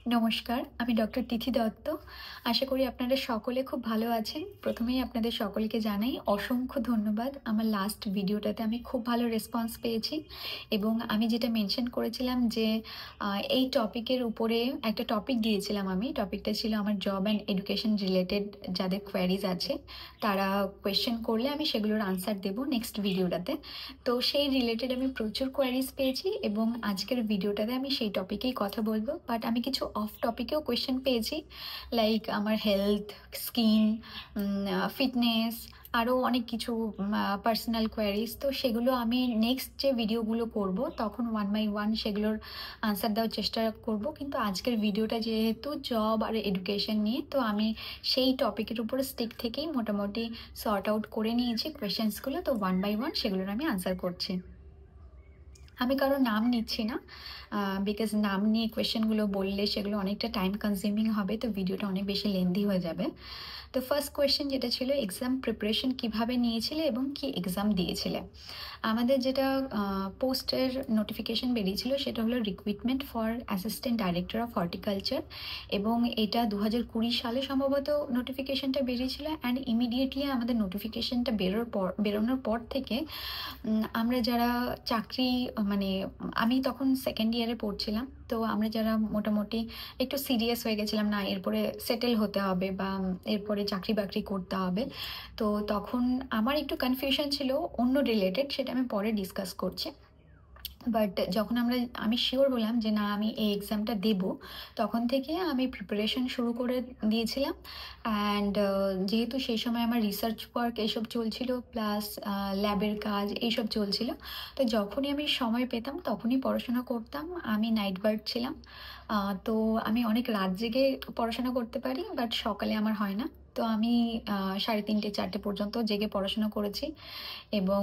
নমস্কার, আমি ডক্টর তিথি দত্ত। আশা করি আপনারা সকলে খুব ভালো আছেন। প্রথমেই আপনাদের সকলকে জানাই অসংখ্য ধন্যবাদ। আমার লাস্ট ভিডিওটাতে আমি খুব ভালো রেসপন্স পেয়েছি এবং আমি যেটা মেনশন করেছিলাম যে এই টপিকের উপরে একটা টপিক দিয়েছিলাম আমি। টপিকটা ছিল আমার জব অ্যান্ড এডুকেশন রিলেটেড যাদের কোয়ারিজ আছে, তারা কোয়েশ্চেন করলে আমি সেগুলোর আনসার দেবো নেক্সট ভিডিওটাতে। তো সেই রিলেটেড আমি প্রচুর কোয়ারিজ পেয়েছি এবং আজকের ভিডিওটাতে আমি সেই টপিকেই কথা বলবো। বাট আমি কিছু অফ টপিকেও কোয়েশ্চেন পেয়েছি, লাইক আমার হেলথ, স্কিন, ফিটনেস, আরও অনেক কিছু পার্সোনাল কোয়ারিজ। তো সেগুলো আমি নেক্সট যে ভিডিওগুলো করব তখন ওয়ান বাই ওয়ান সেগুলোর আনসার দেওয়ার চেষ্টা করব। কিন্তু আজকের ভিডিওটা যেহেতু জব আর এডুকেশন নিয়ে, তো আমি সেই টপিকের উপর স্টিক থেকেই মোটামুটি সর্ট আউট করে নিয়েছি কোয়েশ্চেন্সগুলো। তো ওয়ান বাই ওয়ান সেগুলোর আমি আনসার করছি। আমি কারো নাম নিচ্ছি না, বিকজ নাম নিয়ে কোয়েশ্চেনগুলো বললে সেগুলো অনেকটা টাইম কনজিউমিং হবে, তো ভিডিওটা অনেক বেশি লেন্দি হয়ে যাবে। তো ফার্স্ট কোয়েশ্চেন যেটা ছিল, এক্সাম প্রিপারেশন কিভাবে নিয়েছিলে এবং কি এক্সাম দিয়েছিলে। আমাদের যেটা পোস্টের নোটিফিকেশন বেরিয়েছিল সেটা হলো recruitment for assistant director of horticulture, এবং এটা 2020 সালে সম্ভবত নোটিফিকেশনটা বেরিয়েছিল। অ্যান্ড ইমিডিয়েটলি আমাদের নোটিফিকেশনটা বেরোনোর পর থেকে আমরা যারা চাকরি, মানে আমি তখন সেকেন্ড ইয়ারে পড়ছিলাম, তো আমরা যারা মোটামুটি একটু সিরিয়াস হয়ে গেছিলাম, না এরপরে সেটেল হতে হবে বা এরপরে চাকরি বাকরি করতে হবে, তো তখন আমার একটু কনফিউশন ছিল অন্য রিলেটেড, সেটা আমি পরে ডিসকাস করছি। বাট যখন আমি শিওর হলাম যে না আমি এই এক্সামটা দেব, তখন থেকে আমি প্রিপারেশন শুরু করে দিয়েছিলাম। অ্যান্ড যেহেতু সেই সময় আমার রিসার্চ ওয়ার্ক এইসব চলছিল, প্লাস ল্যাবের কাজ এইসব চলছিল, তো যখনই আমি সময় পেতাম তখনই পড়াশোনা করতাম। আমি নাইট বার্ড ছিলাম, তো আমি অনেক রাত জেগে পড়াশোনা করতে পারি, বাট সকালে আমার হয় না। তো আমি 3:30 4টে পর্যন্ত জেগে পড়াশোনা করেছি এবং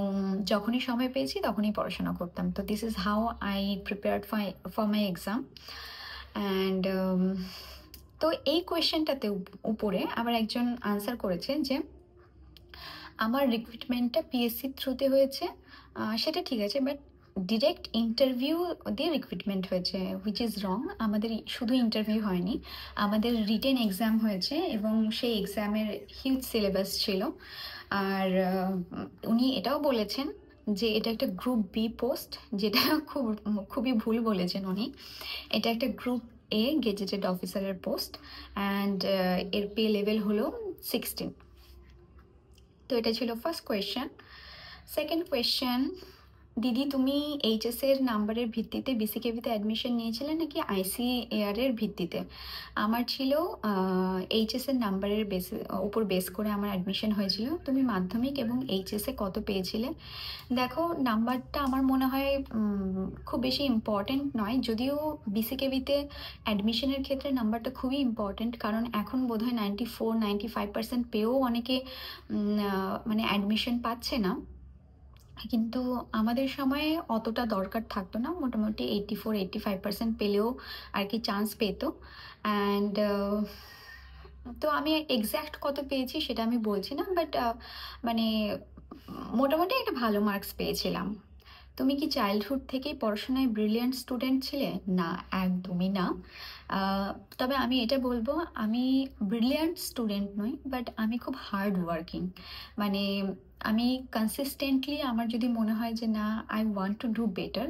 যখনই সময় পেয়েছি তখনই পড়াশোনা করতাম। তো this is how I prepared for my exam. And তো এই কোয়েশ্চেনটাতে উপরে আবার একজন আনসার করেছে যে আমার রিক্রুটমেন্টটা পিএসসি থ্রুতে হয়েছে। সেটা ঠিক আছে, বাট ডিরেক্ট ইন্টারভিউ দিয়ে রিক্রুটমেন্ট হয়েছে, হুইচ ইজ রং। আমাদের শুধু ইন্টারভিউ হয়নি, আমাদের রিটেন এক্সাম হয়েছে এবং সেই এক্সামের হিউজ সিলেবাস ছিল। আর উনি এটাও বলেছেন যে এটা একটা গ্রুপ বি পোস্ট, যেটা খুবই ভুল বলেছেন উনি। এটা একটা গ্রুপ এ গেজেটেড অফিসারের পোস্ট, অ্যান্ড এর পে লেভেল হলো 16। তো এটা ছিল ফার্স্ট কোয়েশ্চেন। সেকেন্ড কোয়েশ্চেন, দিদি তুমি এইচএস এর নাম্বারের ভিত্তিতে বিসিকেভিতে অ্যাডমিশন নিয়েছিলে নাকি আইসিএআর এর ভিত্তিতে? আমার ছিল এইচএস এর নাম্বারের উপর বেস করে আমার অ্যাডমিশন হয়েছিল। তুমি মাধ্যমিক এবং এইচএস এ কত পেয়েছিলে? দেখো, নাম্বারটা আমার মনে হয় খুব বেশি ইম্পর্টেন্ট নয়, যদিও বিসিকেভিতে অ্যাডমিশনের ক্ষেত্রে নাম্বারটা খুবই ইম্পর্টেন্ট, কারণ এখন বোধহয় 94-95% পেয়েও অনেকে মানে অ্যাডমিশন পাচ্ছে না। কিন্তু আমাদের সময়ে অতটা দরকার থাকতো না, মোটামুটি 84-85% পেলেও আর কি চান্স পেত। অ্যান্ড তো আমি এক্স্যাক্ট কত পেয়েছি সেটা আমি বলছি না, বাট মানে মোটামুটি একটা ভালো মার্কস পেয়েছিলাম। তুমি কি চাইল্ডহুড থেকেই পড়াশোনায় ব্রিলিয়ান্ট স্টুডেন্ট ছিলে? না, একদমই না। তবে আমি এটা বলবো, আমি ব্রিলিয়ান্ট স্টুডেন্ট নই, বাট আমি খুব হার্ড ওয়ার্কিং। মানে আমি কনসিস্টেন্টলি, আমার যদি মনে হয় যে না I want to do better,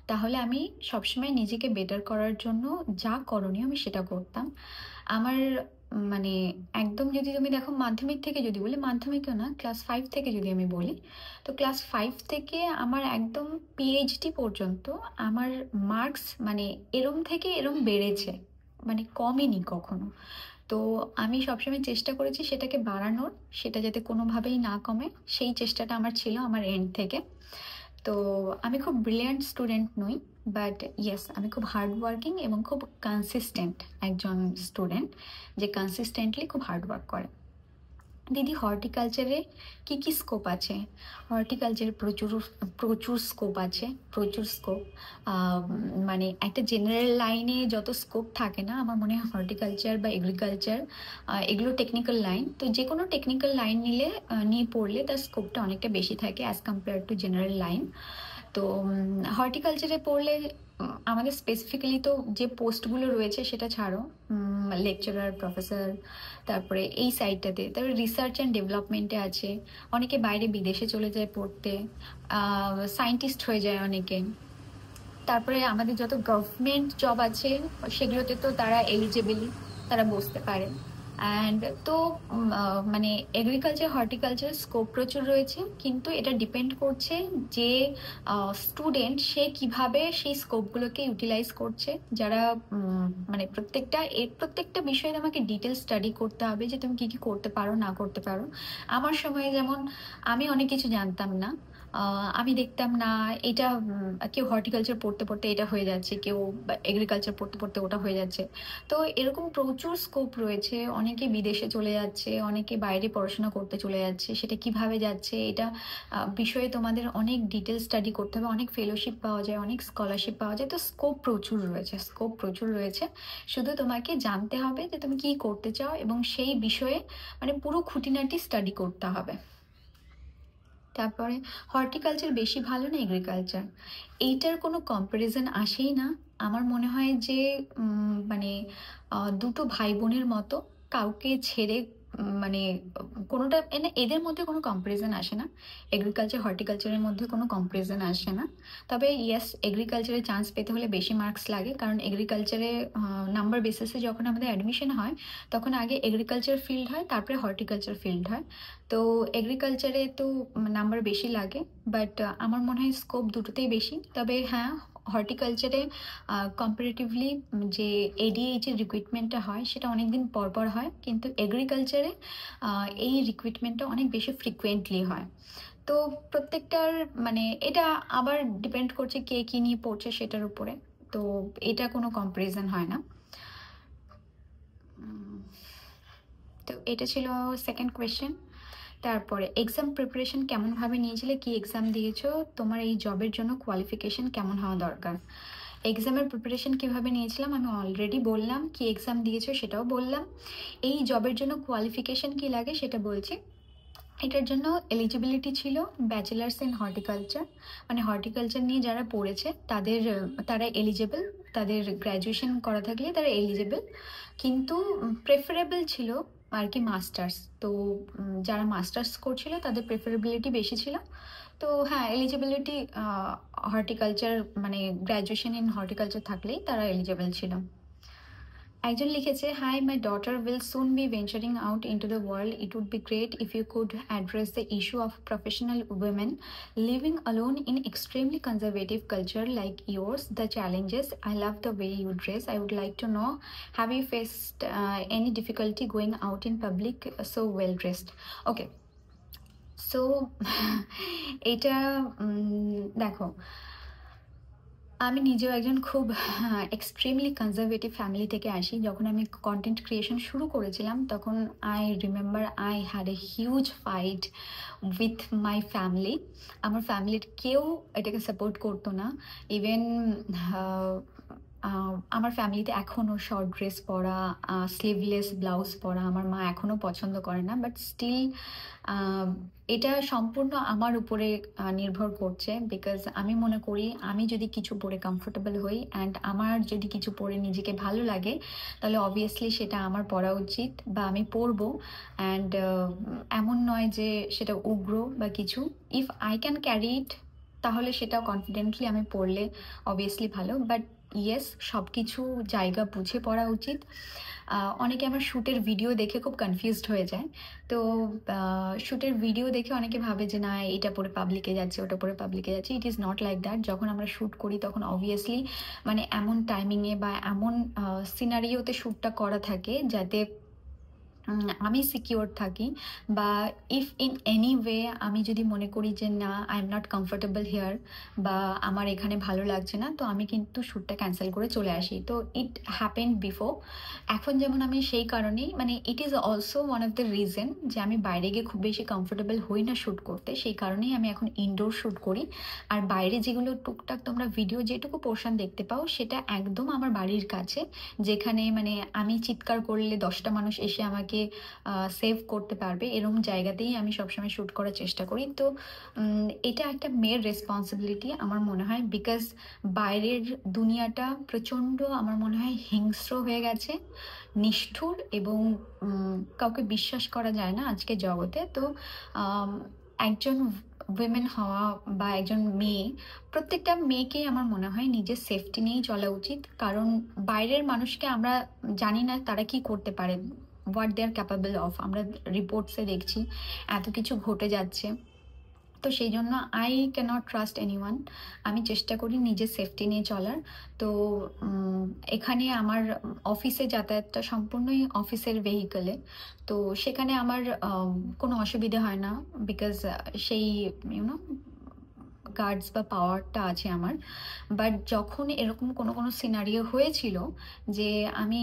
তাহলে আমি সবসময় নিজেকে বেটার করার জন্য যা করণীয় আমি সেটা করতাম। আমার মানে একদম যদি তুমি দেখো, মাধ্যমিক থেকে যদি বলি, মাধ্যমিকও না, ক্লাস 5 থেকে যদি আমি বলি, তো ক্লাস 5 থেকে আমার একদম পিএইচডি পর্যন্ত আমার মার্কস মানে এরম থেকে এরম বেড়েছে, মানে কমেনি কখনো। তো আমি সবসময় চেষ্টা করেছি সেটাকে বাড়ানোর, সেটা যাতে কোনোভাবেই না কমে, সেই চেষ্টাটা আমার ছিল আমার এন্ড থেকে। তো আমি খুব ব্রিলিয়ান্ট স্টুডেন্ট নই, বাট ইয়েস আমি খুব হার্ড ওয়ার্কিং এবং খুব কনসিস্টেন্ট একজন স্টুডেন্ট, যে কনসিস্টেন্টলি খুব হার্ড ওয়ার্ক করে। দিদি হর্টিকালচারে কি কি স্কোপ আছে? হর্টিকালচারে প্রচুর প্রচুর স্কোপ আছে, প্রচুর স্কোপ। মানে একটা জেনারেল লাইনে যত স্কোপ থাকে না, আমার মনে হয় হর্টিকালচার বা এগ্রিকালচার এগুলো টেকনিক্যাল লাইন, তো যে কোনো টেকনিক্যাল লাইন নিয়ে পড়লে তার স্কোপটা অনেকটা বেশি থাকে as compare to general line. তো হর্টিকালচারে পড়লে আমাদের স্পেসিফিক্যালি তো যে পোস্টগুলো রয়েছে সেটা ছাড়ো, লেকচারার, প্রফেসর, তারপরে এই সাইডটাতে, তারপরে রিসার্চ অ্যান্ড ডেভেলপমেন্টে আছে, অনেকে বাইরে বিদেশে চলে যায় পড়তে, সায়েন্টিস্ট হয়ে যায় অনেকে। তারপরে আমাদের যত গভর্নমেন্ট জব আছে সেগুলোতে তো তারা এলিজেবলি, তারা বসতে পারে। অ্যান্ড তো মানে এগ্রিকালচার, হর্টিকালচার স্কোপ প্রচুর রয়েছে, কিন্তু এটা ডিপেন্ড করছে যে স্টুডেন্ট সে কিভাবে সেই স্কোপগুলোকে ইউটিলাইজ করছে। যারা মানে প্রত্যেকটা বিষয়ে তোমাকে ডিটেল স্টাডি করতে হবে যে তুমি কী কী করতে পারো না করতে পারো। আমার সময়ে যেমন আমি অনেক কিছু জানতাম না, আমি দেখতাম না এটা কেউ হর্টিকালচার পড়তে পড়তে এটা হয়ে যাচ্ছে, কেউ এগ্রিকালচার পড়তে পড়তে ওটা হয়ে যাচ্ছে। তো এরকম প্রচুর স্কোপ রয়েছে, অনেকে বিদেশে চলে যাচ্ছে, অনেকে বাইরে পড়াশোনা করতে চলে যাচ্ছে, সেটা কিভাবে যাচ্ছে এটা বিষয়ে তোমাদের অনেক ডিটেল স্টাডি করতে হবে, অনেক ফেলোশিপ পাওয়া যায়, অনেক স্কলারশিপ পাওয়া যায়। তো স্কোপ প্রচুর রয়েছে, শুধু তোমাকে জানতে হবে যে তুমি কি করতে চাও এবং সেই বিষয়ে মানে পুরো খুঁটিনাটি স্টাডি করতে হবে। তারপরে হর্টিকালচার বেশি ভালো না এগ্রিকালচার, এইটার কোনো কম্প্যারিজন আসেই না। আমার মনে হয় যে মানে দুটো ভাই বোনের মতো, কাউকে ছেড়ে মানে কোনোটা এদের মধ্যে কোনো কম্প্যারিজন আসে না। এগ্রিকালচার হর্টিকালচারের মধ্যে কোনো কম্প্যারিজন আসে না। তবে ইয়েস, এগ্রিকালচারে চান্স পেতে হলে বেশি মার্কস লাগে, কারণ এগ্রিকালচারে নাম্বার বেসিসে যখন আমাদের অ্যাডমিশন হয় তখন আগে এগ্রিকালচার ফিল্ড হয়, তারপরে হর্টিকালচার ফিল্ড হয়। তো এগ্রিকালচারে তো নাম্বার বেশি লাগে, বাট আমার মনে হয় স্কোপ দুটোতেই বেশি। তবে হ্যাঁ, হর্টিকালচারে কম্পারেটিভলি যে এডিএইচের রিক্রুটমেন্টটা হয় সেটা অনেক দিন পর পর হয়, কিন্তু এগ্রিকালচারে এই রিক্রুটমেন্টটা অনেক বেশি ফ্রিকুয়েন্টলি হয়। তো প্রত্যেকটার মানে এটা আবার ডিপেন্ড করছে কে কী নিয়ে পড়ছে সেটার উপরে, তো এটা কোনো কম্পারিজন হয় না। তো এটা ছিল সেকেন্ড কোয়েশ্চেন। তারপরে এক্সাম প্রিপারেশন কেমনভাবে নিয়েছিলে, কি এক্সাম দিয়েছো, তোমার এই জবের জন্য কোয়ালিফিকেশন কেমন হওয়া দরকার। এক্সামের প্রিপারেশন কীভাবে নিয়েছিলাম আমি অলরেডি বললাম, কি এক্সাম দিয়েছো সেটাও বললাম। এই জবের জন্য কোয়ালিফিকেশন কি লাগে সেটা বলছি। এটার জন্য এলিজিবিলিটি ছিল ব্যাচেলার্স ইন হর্টিকালচার, মানে হর্টিকালচার নিয়ে যারা পড়েছে তারা এলিজেবল, তাদের গ্র্যাজুয়েশন করা থাকলে তারা এলিজেবল, কিন্তু প্রেফারেবল ছিল আর কি মাস্টার্স। তো যারা মাস্টার্স করছিল তাদের প্রেফারেবিলিটি বেশি ছিল। তো হ্যাঁ, এলিজিবিলিটি হর্টিকালচার মানে গ্র্যাজুয়েশন ইন হর্টিকালচার থাকলেই তারা এলিজেবল ছিল। একজন লিখেছে, hi, my daughter will soon be venturing out into the world, it would be great if you could address the issue of professional women living alone in extremely conservative culture like yours, the challenges. I love the way you dress. I would like to know, have you faced any difficulty going out in public so well dressed? Okay, so এটা দেখো, আমি নিজেও একজন খুব extremely conservative family থেকে আসি। যখন আমি কন্টেন্ট ক্রিয়েশন শুরু করেছিলাম তখন I remember I had a huge fight with my family. আমার ফ্যামিলির কেউ এটাকে সাপোর্ট করতো না। ইভেন আমার ফ্যামিলিতে এখনও শর্ট ড্রেস পরা, স্লিভলেস ব্লাউজ পরা আমার মা এখনও পছন্দ করে না, বাট স্টিল এটা সম্পূর্ণ আমার উপরে নির্ভর করছে। বিকজ আমি মনে করি আমি যদি কিছু পরে কমফোর্টেবল হই অ্যান্ড আমার যদি কিছু পরে নিজেকে ভালো লাগে, তাহলে অবভিয়াসলি সেটা আমার পরা উচিত বা আমি পরবো। অ্যান্ড এমন নয় যে সেটা উগ্র বা কিছু। ইফ আই ক্যান ক্যারি ইট তাহলে সেটাও কনফিডেন্টলি আমি পরলে অবভিয়াসলি ভালো, বাট ইয়েস, সব কিছু জায়গা বুঝে পড়া উচিত। অনেকে আমার শ্যুটের ভিডিও দেখে খুব কনফিউজড হয়ে যায়। তো শ্যুটের ভিডিও দেখে অনেকে ভাবে যে না, এটা পরে পাবলিকে যাচ্ছে, ওটা পরে পাবলিকে যাচ্ছে। It is not like that. যখন আমরা শ্যুট করি তখন অবভিয়াসলি মানে এমন টাইমিংয়ে বা এমন সিনারিওতে শ্যুটটা করা থাকে যাতে আমি সিকিওর থাকি, বা ইফ ইন এনি ওয়ে আমি যদি মনে করি যে না, I am not comfortable here বা আমার এখানে ভালো লাগছে না, তো আমি কিন্তু শ্যুটটা ক্যান্সেল করে চলে আসি। তো ইট হ্যাপেন্ড বিফোর। এখন যেমন আমি সেই কারণেই মানে it is also one of the reason যে আমি বাইরে গিয়ে খুব বেশি কমফোর্টেবল হই না শ্যুট করতে, সেই কারণেই আমি এখন ইনডোর শ্যুট করি। আর বাইরে যেগুলো টুকটাক তোমরা ভিডিও যেটুকু পোর্শন দেখতে পাও সেটা একদম আমার বাড়ির কাছে, যেখানে মানে আমি চিৎকার করলে 10টা মানুষ এসে আমাকে নিজেকে সেভ করতে পারবে এরকম জায়গাতেই আমি সবসময় শ্যুট করার চেষ্টা করি। তো এটা একটা মেয়ের রেসপন্সিবিলিটি আমার মনে হয়, বিকজ বাইরের দুনিয়াটা প্রচণ্ড আমার মনে হয় হিংস্র হয়ে গেছে, নিষ্ঠুর, এবং কাউকে বিশ্বাস করা যায় না আজকের জগতে। তো আম, একজন উইমেন হওয়া বা একজন মেয়ে, প্রত্যেকটা মেয়েকেই আমার মনে হয় নিজের সেফটি নিয়েই চলা উচিত, কারণ বাইরের মানুষকে আমরা জানি না তারা কি করতে পারে, what they are capable of. আমরা রিপোর্টসে দেখছি এত কিছু ঘটে যাচ্ছে। তো সেই জন্য আই ক্যানট ট্রাস্ট এনিওয়ান। আমি চেষ্টা করি নিজের সেফটি নিয়ে চলার। তো এখানে আমার অফিসে যাতায়াতটা সম্পূর্ণই অফিসের ভেহিকলে। তো সেখানে আমার কোনো অসুবিধে হয় না, বিকজ সেই ইউনো গার্ডস বা পাওয়ারটা আছে আমার। বাট যখন এরকম কোনো কোনো সিনারিও হয়েছিল যে আমি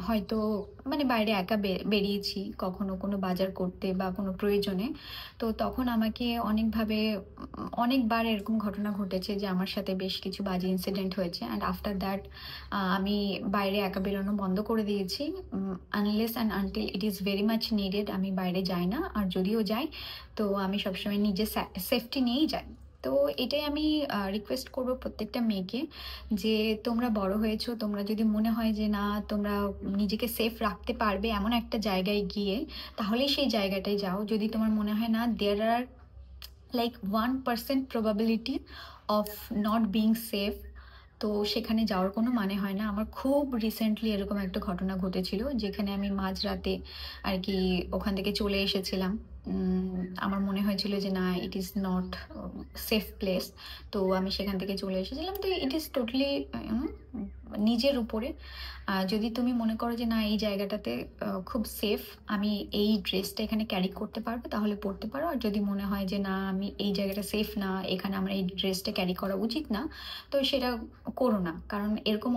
হয়তো মানে বাইরে একা বেরিয়েছি কখনো কোনো বাজার করতে বা কোনো প্রয়োজনে, তো তখন আমাকে অনেকভাবে অনেকবার এরকম ঘটনা ঘটেছে যে আমার সাথে বেশ কিছু বাজে ইনসিডেন্ট হয়েছে। অ্যান্ড আফটার দ্যাট আমি বাইরে একা বেরোনো বন্ধ করে দিয়েছি। Unless and until it is very much needed আমি বাইরে যাই না, আর যদিও যাই তো আমি সবসময় নিজের সেফটি নিয়েই যাই। তো এটাই আমি রিকোয়েস্ট করবো প্রত্যেকটা মেয়েকে, যে তোমরা বড় হয়েছো, তোমরা যদি মনে হয় যে না তোমরা নিজেকে সেফ রাখতে পারবে এমন একটা জায়গায় গিয়ে, তাহলেই সেই জায়গাটায় যাও। যদি তোমার মনে হয় না there are like 1% probability of not being safe, তো সেখানে যাওয়ার কোনো মানে হয় না। আমার খুব রিসেন্টলি এরকম একটা ঘটনা ঘটেছিল যেখানে আমি মাঝরাতে আর কি ওখান থেকে চলে এসেছিলাম। আমার মনে হয়েছিল যে না it is not safe place, তো আমি সেখান থেকে চলে এসেছিলাম। তো ইট ইজ টোটালি নিজের উপরে। যদি তুমি মনে করো যে না এই জায়গাটাতে খুব সেফ, আমি এই ড্রেসটা এখানে ক্যারি করতে পারবো, তাহলে পরতে পারো। আর যদি মনে হয় যে না আমি এই জায়গাটা সেফ না, এখানে আমার এই ড্রেসটা ক্যারি করা উচিত না, তো সেটা করো না। কারণ এরকম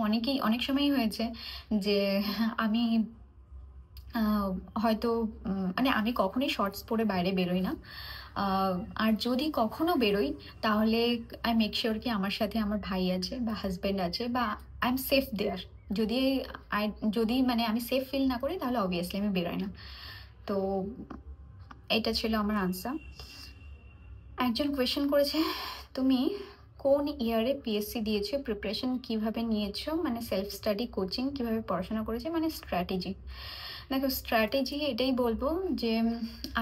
অনেক সময়ই হয়েছে যে আমি হয়তো মানে আমি কখনোই শর্টস পরে বাইরে বেরোই না। আর যদি কখনো বেরোই তাহলে আই মেক শিওর কি আমার সাথে আমার ভাই আছে বা হাজব্যান্ড আছে, বা আই এম সেফ দেয়ার। যদি আই যদি মানে আমি সেফ ফিল না করি তাহলে অবভিয়াসলি আমি বেরোই না। তো এটা ছিল আমার আনসার। একজন কোয়েশ্চেন করেছে তুমি কোন ইয়ারে পিএসসি দিয়েছো, প্রিপারেশন কিভাবে নিয়েছো, মানে সেলফ স্টাডি, কোচিং, কিভাবে পড়াশোনা করেছে, মানে স্ট্র্যাটেজি। দেখো স্ট্র্যাটেজি এটাই বলবো যে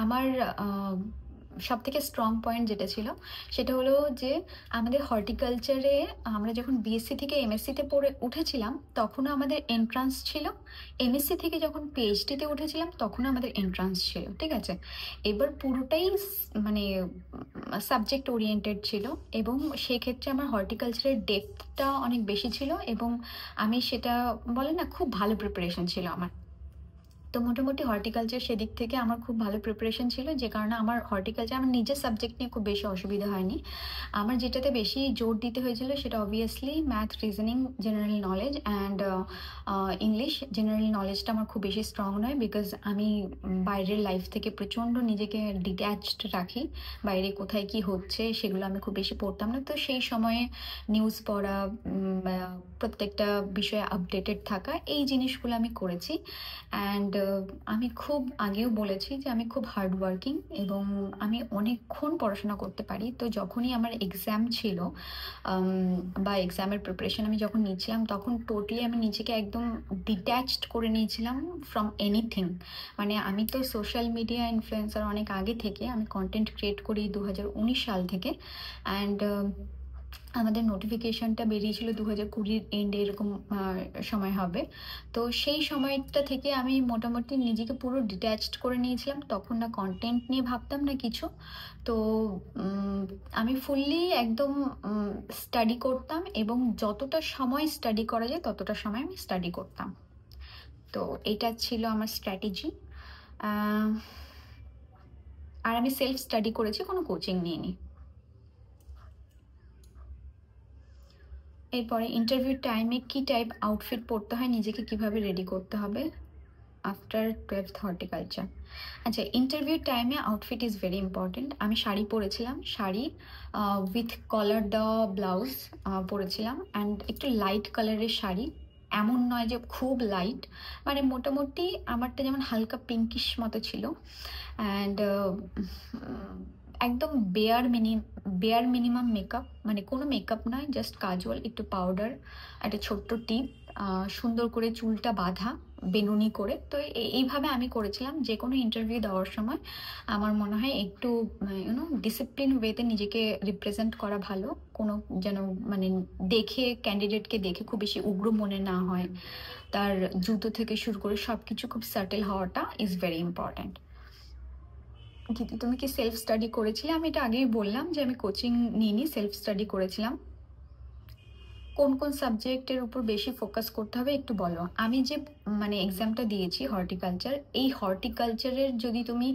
আমার সব থেকে স্ট্রং পয়েন্ট যেটা ছিল সেটা হলো যে আমাদের হর্টিকালচারে আমরা যখন বিএসসি থেকে এমএসসিতে পড়ে উঠেছিলাম তখনও আমাদের এন্ট্রান্স ছিল, এমএসসি থেকে যখন পিএইচডিতে উঠেছিলাম তখনও আমাদের এন্ট্রান্স ছিল, ঠিক আছে। এবার পুরোটাই মানে সাবজেক্ট ওরিয়েন্টেড ছিল, এবং সেক্ষেত্রে আমার হর্টিকালচারের ডেপথটা অনেক বেশি ছিল, এবং আমি সেটা বলে না খুব ভালো প্রিপারেশন ছিল আমার। তো মোটামুটি হর্টিকালচার সেদিক থেকে আমার খুব ভালো প্রিপারেশন ছিল, যে কারণে আমার হর্টিকালচার আমার নিজের সাবজেক্ট নিয়ে খুব বেশি অসুবিধা হয়নি। আমার যেটাতে বেশি জোর দিতে হয়েছিল সেটা obviously math, reasoning, general knowledge and English. General নলেজটা আমার খুব বেশি স্ট্রং নয়, বিকজ আমি বাইরের লাইফ থেকে প্রচণ্ড নিজেকে ডিট্যাচড রাখি। বাইরে কোথায় কি হচ্ছে সেগুলো আমি খুব বেশি পড়তাম না। তো সেই সময়ে নিউজ পড়া, প্রত্যেকটা বিষয়ে আপডেটেড থাকা, এই জিনিসগুলো আমি করেছি। অ্যান্ড আমি খুব আগেও বলেছি যে আমি খুব হার্ড ওয়ার্কিং এবং আমি অনেকক্ষণ পড়াশোনা করতে পারি। তো যখনই আমার এক্সাম ছিল বা এক্সামের প্রিপারেশন আমি যখন নিচ্ছিলাম তখন টোটালি আমি নিজেকে একদম ডিট্যাচড করে নিয়েছিলাম ফ্রম এনিথিং। মানে আমি তো সোশ্যাল মিডিয়া ইনফ্লুয়েন্সার অনেক আগে থেকে, আমি কন্টেন্ট ক্রিয়েট করি 2019 সাল থেকে। অ্যান্ড আমাদের নোটিফিকেশনটা বেরিয়েছিল 2020 এন্ডে, এরকম সময় হবে। তো সেই সময়টা থেকে আমি মোটামুটি নিজেকে পুরো ডিট্যাচড করে নিয়েছিলাম। তখন না কন্টেন্ট নিয়ে ভাবতাম না কিছু। তো আমি ফুললি একদম স্টাডি করতাম, এবং যতটা সময় স্টাডি করা যায় ততটা সময় আমি স্টাডি করতাম। তো এটা ছিল আমার স্ট্র্যাটেজি। আর আমি সেলফ স্টাডি করেছি, কোনো কোচিং নিইনি। এরপরে ইন্টারভিউ টাইমে কি টাইপ আউটফিট পরতে হয়, নিজেকে কিভাবে রেডি করতে হবে আফটার 12th হর্টিকালচার। আচ্ছা, ইন্টারভিউ টাইমে আউটফিট ইজ ভেরি ইম্পর্টেন্ট। আমি শাড়ি পরেছিলাম, শাড়ি উইথ কলার দেওয়া ব্লাউজ পরেছিলাম, অ্যান্ড একটু লাইট কালারের শাড়ি, এমন নয় যে খুব লাইট, মানে মোটামুটি আমারটা যেমন হালকা পিঙ্কিশ মতো ছিল। অ্যান্ড একদম বেয়ার মিনিমাম মেকআপ, মানে কোনো মেকআপ নয়, জাস্ট কাজল, একটু পাউডার, একটা ছোট্ট টিপ, সুন্দর করে চুলটা বাঁধা বেনুনি করে। তো এইভাবে আমি করেছিলাম। যে কোনো ইন্টারভিউ দেওয়ার সময় আমার মনে হয় একটু ডিসিপ্লিন ওয়েতে নিজেকে রিপ্রেজেন্ট করা ভালো। কোনো যেন মানে দেখে, ক্যান্ডিডেটকে দেখে খুব বেশি উগ্র মনে না হয়। তার জুতো থেকে শুরু করে সব কিছু খুব সাটেল হওয়াটা ইজ ভেরি ইম্পর্ট্যান্ট। দিদি, তুমি কি সেলফ স্টাডি করেছিলে? আমি এটা আগেই বললাম যে আমি কোচিং নিইনি, সেলফ স্টাডি করেছিলাম। কোন কোন সাবজেক্টের উপর বেশি ফোকাস করতে হবে একটু বলো। আমি যে মানে এক্সামটা দিয়েছি হর্টিকালচার, এই হর্টিকালচারের যদি তুমি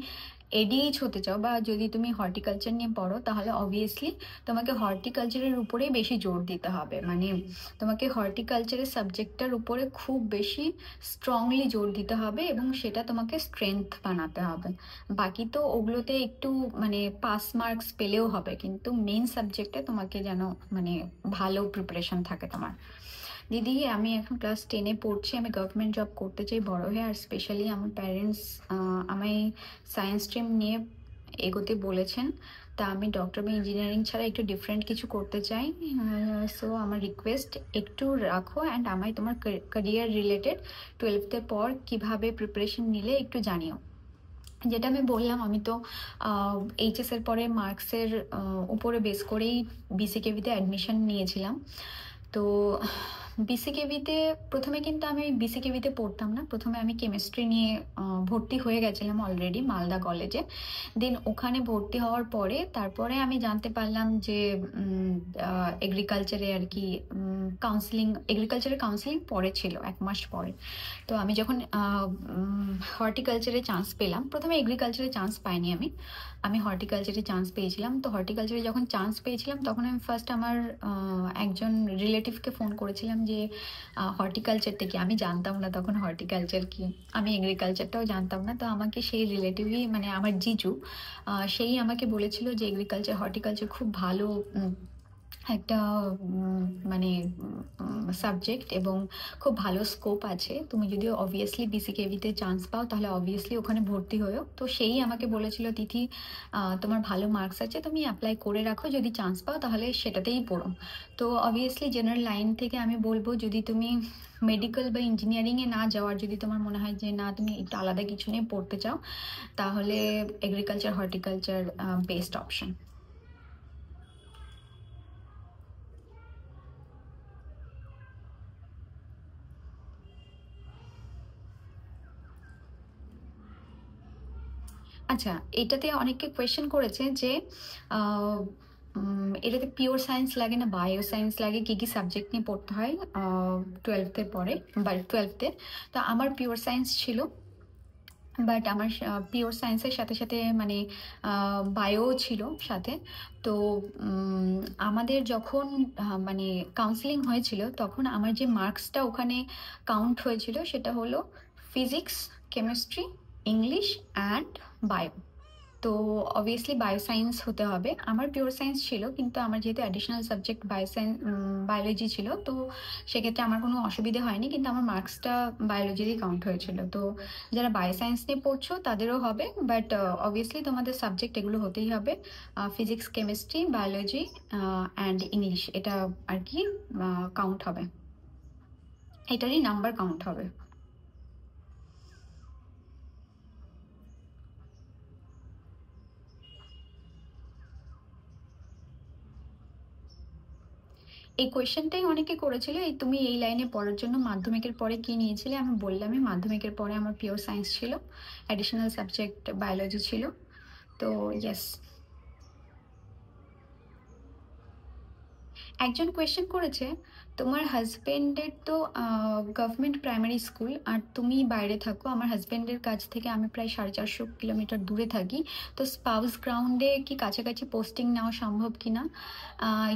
এডিএইচ হতে চাও বা যদি তুমি হর্টিকালচার নিয়ে পড়ো, তাহলে অবভিয়াসলি তোমাকে হর্টিকালচারের উপরেই বেশি জোর দিতে হবে। মানে তোমাকে হর্টিকালচারের সাবজেক্টটার উপরে খুব বেশি স্ট্রংলি জোর দিতে হবে এবং সেটা তোমাকে স্ট্রেংথ বানাতে হবে। বাকি তো ওগুলোতে একটু মানে পাস মার্কস পেলেও হবে, কিন্তু মেইন সাবজেক্টে তোমাকে যেন মানে ভালো প্রিপারেশন থাকে তোমার। দিদি, আমি এখন ক্লাস 10-এ পড়ছি, আমি গভর্নমেন্ট জব করতে চাই বড় হয়ে। আর স্পেশালি আমার প্যারেন্টস আমায় সায়েন্স স্ট্রিম নিয়ে এগোতে বলেছেন। তা আমি ডক্টর বা ইঞ্জিনিয়ারিং ছাড়া একটু ডিফারেন্ট কিছু করতে চাই। সো আমার রিকোয়েস্ট একটু রাখো, অ্যান্ড আমায় তোমার ক্যারিয়ার রিলেটেড 12th-এর পর কিভাবে প্রিপারেশন নিলে একটু জানিও। যেটা আমি বললাম, আমি তো এইচএসের পরে মার্কসের উপরে বেস করেই বিসিকেভিতে অ্যাডমিশন নিয়েছিলাম। তো বিসিকেভিতে প্রথমে কিন্তু আমি বিসিকেভিতে পড়তাম না, প্রথমে আমি কেমিস্ট্রি নিয়ে ভর্তি হয়ে গেছিলাম অলরেডি মালদা কলেজে। দেন ওখানে ভর্তি হওয়ার পরে তারপরে আমি জানতে পারলাম যে এগ্রিকালচারে আর কি এগ্রিকালচারের কাউন্সিলিং পরে ছিল, 1 মাস পরে। তো আমি যখন হর্টিকালচারে চান্স পেলাম, প্রথমে এগ্রিকালচারে চান্স পাইনি, আমি হর্টিকালচারে চান্স পেয়েছিলাম। তো হর্টিকালচারে যখন চান্স পেয়েছিলাম তখন আমি ফার্স্ট আমার একজন রিলেটিভকে ফোন করেছিলাম যে হর্টিকালচার থেকে, আমি জানতাম না তখন হর্টিকালচার কি, আমি এগ্রিকালচারটাও জানতাম না। তো আমাকে সেই রিলেটিভই, মানে আমার জিজু, সেই আমাকে বলেছিল যে এগ্রিকালচার হর্টিকালচার খুব ভালো একটা মানে সাবজেক্ট এবং খুব ভালো স্কোপ আছে। তুমি যদি অবভিয়াসলি বিসিকেভিতে চান্স পাও তাহলে অবভিয়াসলি ওখানে ভর্তি হয়েও। তো সেই আমাকে বলেছিল, তিথি তোমার ভালো মার্কস আছে, তুমি অ্যাপ্লাই করে রাখো, যদি চান্স পাও তাহলে সেটাতেই পড়ো। তো অবভিয়াসলি জেনারেল লাইন থেকে আমি বলবো, যদি তুমি মেডিকেল বা ইঞ্জিনিয়ারিংয়ে না যাওয়ার, যদি তোমার মনে হয় যে না তুমি একটু আলাদা কিছু নিয়ে পড়তে চাও, তাহলে এগ্রিকালচার হর্টিকালচার বেস্ট অপশন। আচ্ছা, এটাতে অনেকে কোয়েশ্চেন করেছে যে এটাতে পিওর সায়েন্স লাগে না বায়ো সায়েন্স লাগে, কী কী সাবজেক্ট নিয়ে পড়তে হয় 12th-এর পরে বা 12th-এ। তো আমার পিওর সায়েন্স ছিল, বাট আমার পিওর সায়েন্সের সাথে সাথে মানে বায়ো ছিল সাথে। তো আমাদের যখন মানে কাউন্সিলিং হয়েছিল তখন আমার যে মার্কসটা ওখানে কাউন্ট হয়েছিল সেটা হলো physics, chemistry, English and bio. তো অবভিয়াসলি বায়োসায়েন্স হতে হবে। আমার পিওর সায়েন্স ছিল, কিন্তু আমার যেহেতু অ্যাডিশনাল সাবজেক্ট বায়োলজি ছিল, তো সেক্ষেত্রে আমার কোনো অসুবিধে হয়নি, কিন্তু আমার মার্কসটা বায়োলজিরই কাউন্ট হয়েছিল। তো যারা বায়োসায়েন্স নিয়ে পড়ছো তাদেরও হবে, বাট অবভিয়াসলি তোমাদের সাবজেক্ট এগুলো হতেই হবে, physics, chemistry, biology and English. এটা আর কি কাউন্ট হবে, এটারই নাম্বার কাউন্ট হবে। এই কোয়েশ্চেনটাই অনেকে করেছিল, এই তুমি এই লাইনে পড়ার জন্য মাধ্যমিকের পরে কি নিয়েছিলে? আমি বললামই মাধ্যমিকের পরে আমার পিওর সায়েন্স ছিল, অ্যাডিশনাল সাবজেক্ট বায়োলজি ছিল। তো ইয়েস। একজন কোয়েশ্চেন করেছে, তোমার হাজবেন্ডের তো গভর্নমেন্ট প্রাইমারি স্কুল আর তুমি বাইরে থাকো, আমার হাজবেন্ডের কাছ থেকে আমি প্রায় 450 কিলোমিটার দূরে থাকি, তো স্পাউস গ্রাউন্ডে কি কাছাকাছি পোস্টিং নেওয়া সম্ভব কি না?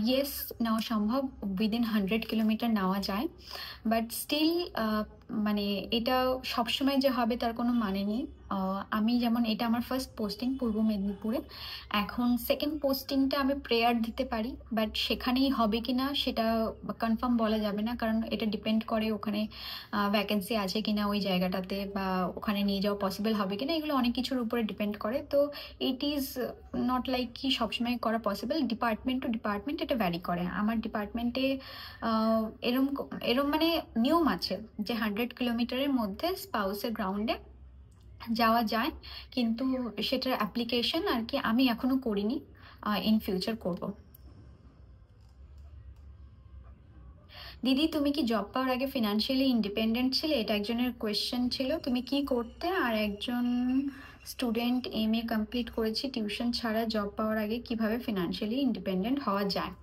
ইয়েস, নেওয়া সম্ভব, উইদিন 100 কিলোমিটার নেওয়া যায়, বাট স্টিল মানে এটা সবসময় যে হবে তার কোনো মানে নেই। আমি যেমন এটা আমার ফার্স্ট পোস্টিং পূর্ব মেদিনীপুরে। এখন সেকেন্ড পোস্টিংটা আমি প্রেয়ার দিতে পারি, বাট সেখানেই হবে কি না সেটা কনফার্ম বলা যাবে না, কারণ এটা ডিপেন্ড করে ওখানে ভ্যাকেন্সি আছে কিনা ওই জায়গাটাতে, বা ওখানে নিয়ে যাওয়া পসিবল হবে কিনা, এগুলো অনেক কিছুর উপরে ডিপেন্ড করে। তো ইট ইজ নট লাইক কি সবসময় করা পসিবল, ডিপার্টমেন্ট টু ডিপার্টমেন্ট এটা ভ্যারি করে। আমার ডিপার্টমেন্টে এরম এরম মানে নিয়ম আছে যে 100 কিলোমিটারের মধ্যে স্পাউসের গ্রাউন্ডে যাওয়া যায়, কিন্তু সেটার অ্যাপ্লিকেশন আর কি আমি এখনো করিনি, ইন ফিউচার করব। দিদি, তুমি কি জব পাওয়ার আগে ফিনান্সিয়ালি ইন্ডিপেন্ডেন্ট ছিলে? এটা একজনের কোয়েশ্চেন ছিল। তুমি কি করতে? আর একজন স্টুডেন্ট MA কমপ্লিট করেছি টিউশন ছাড়া, জব পাওয়ার আগে কিভাবে ফিনান্সিয়ালি ইন্ডিপেন্ডেন্ট হওয়া যায়?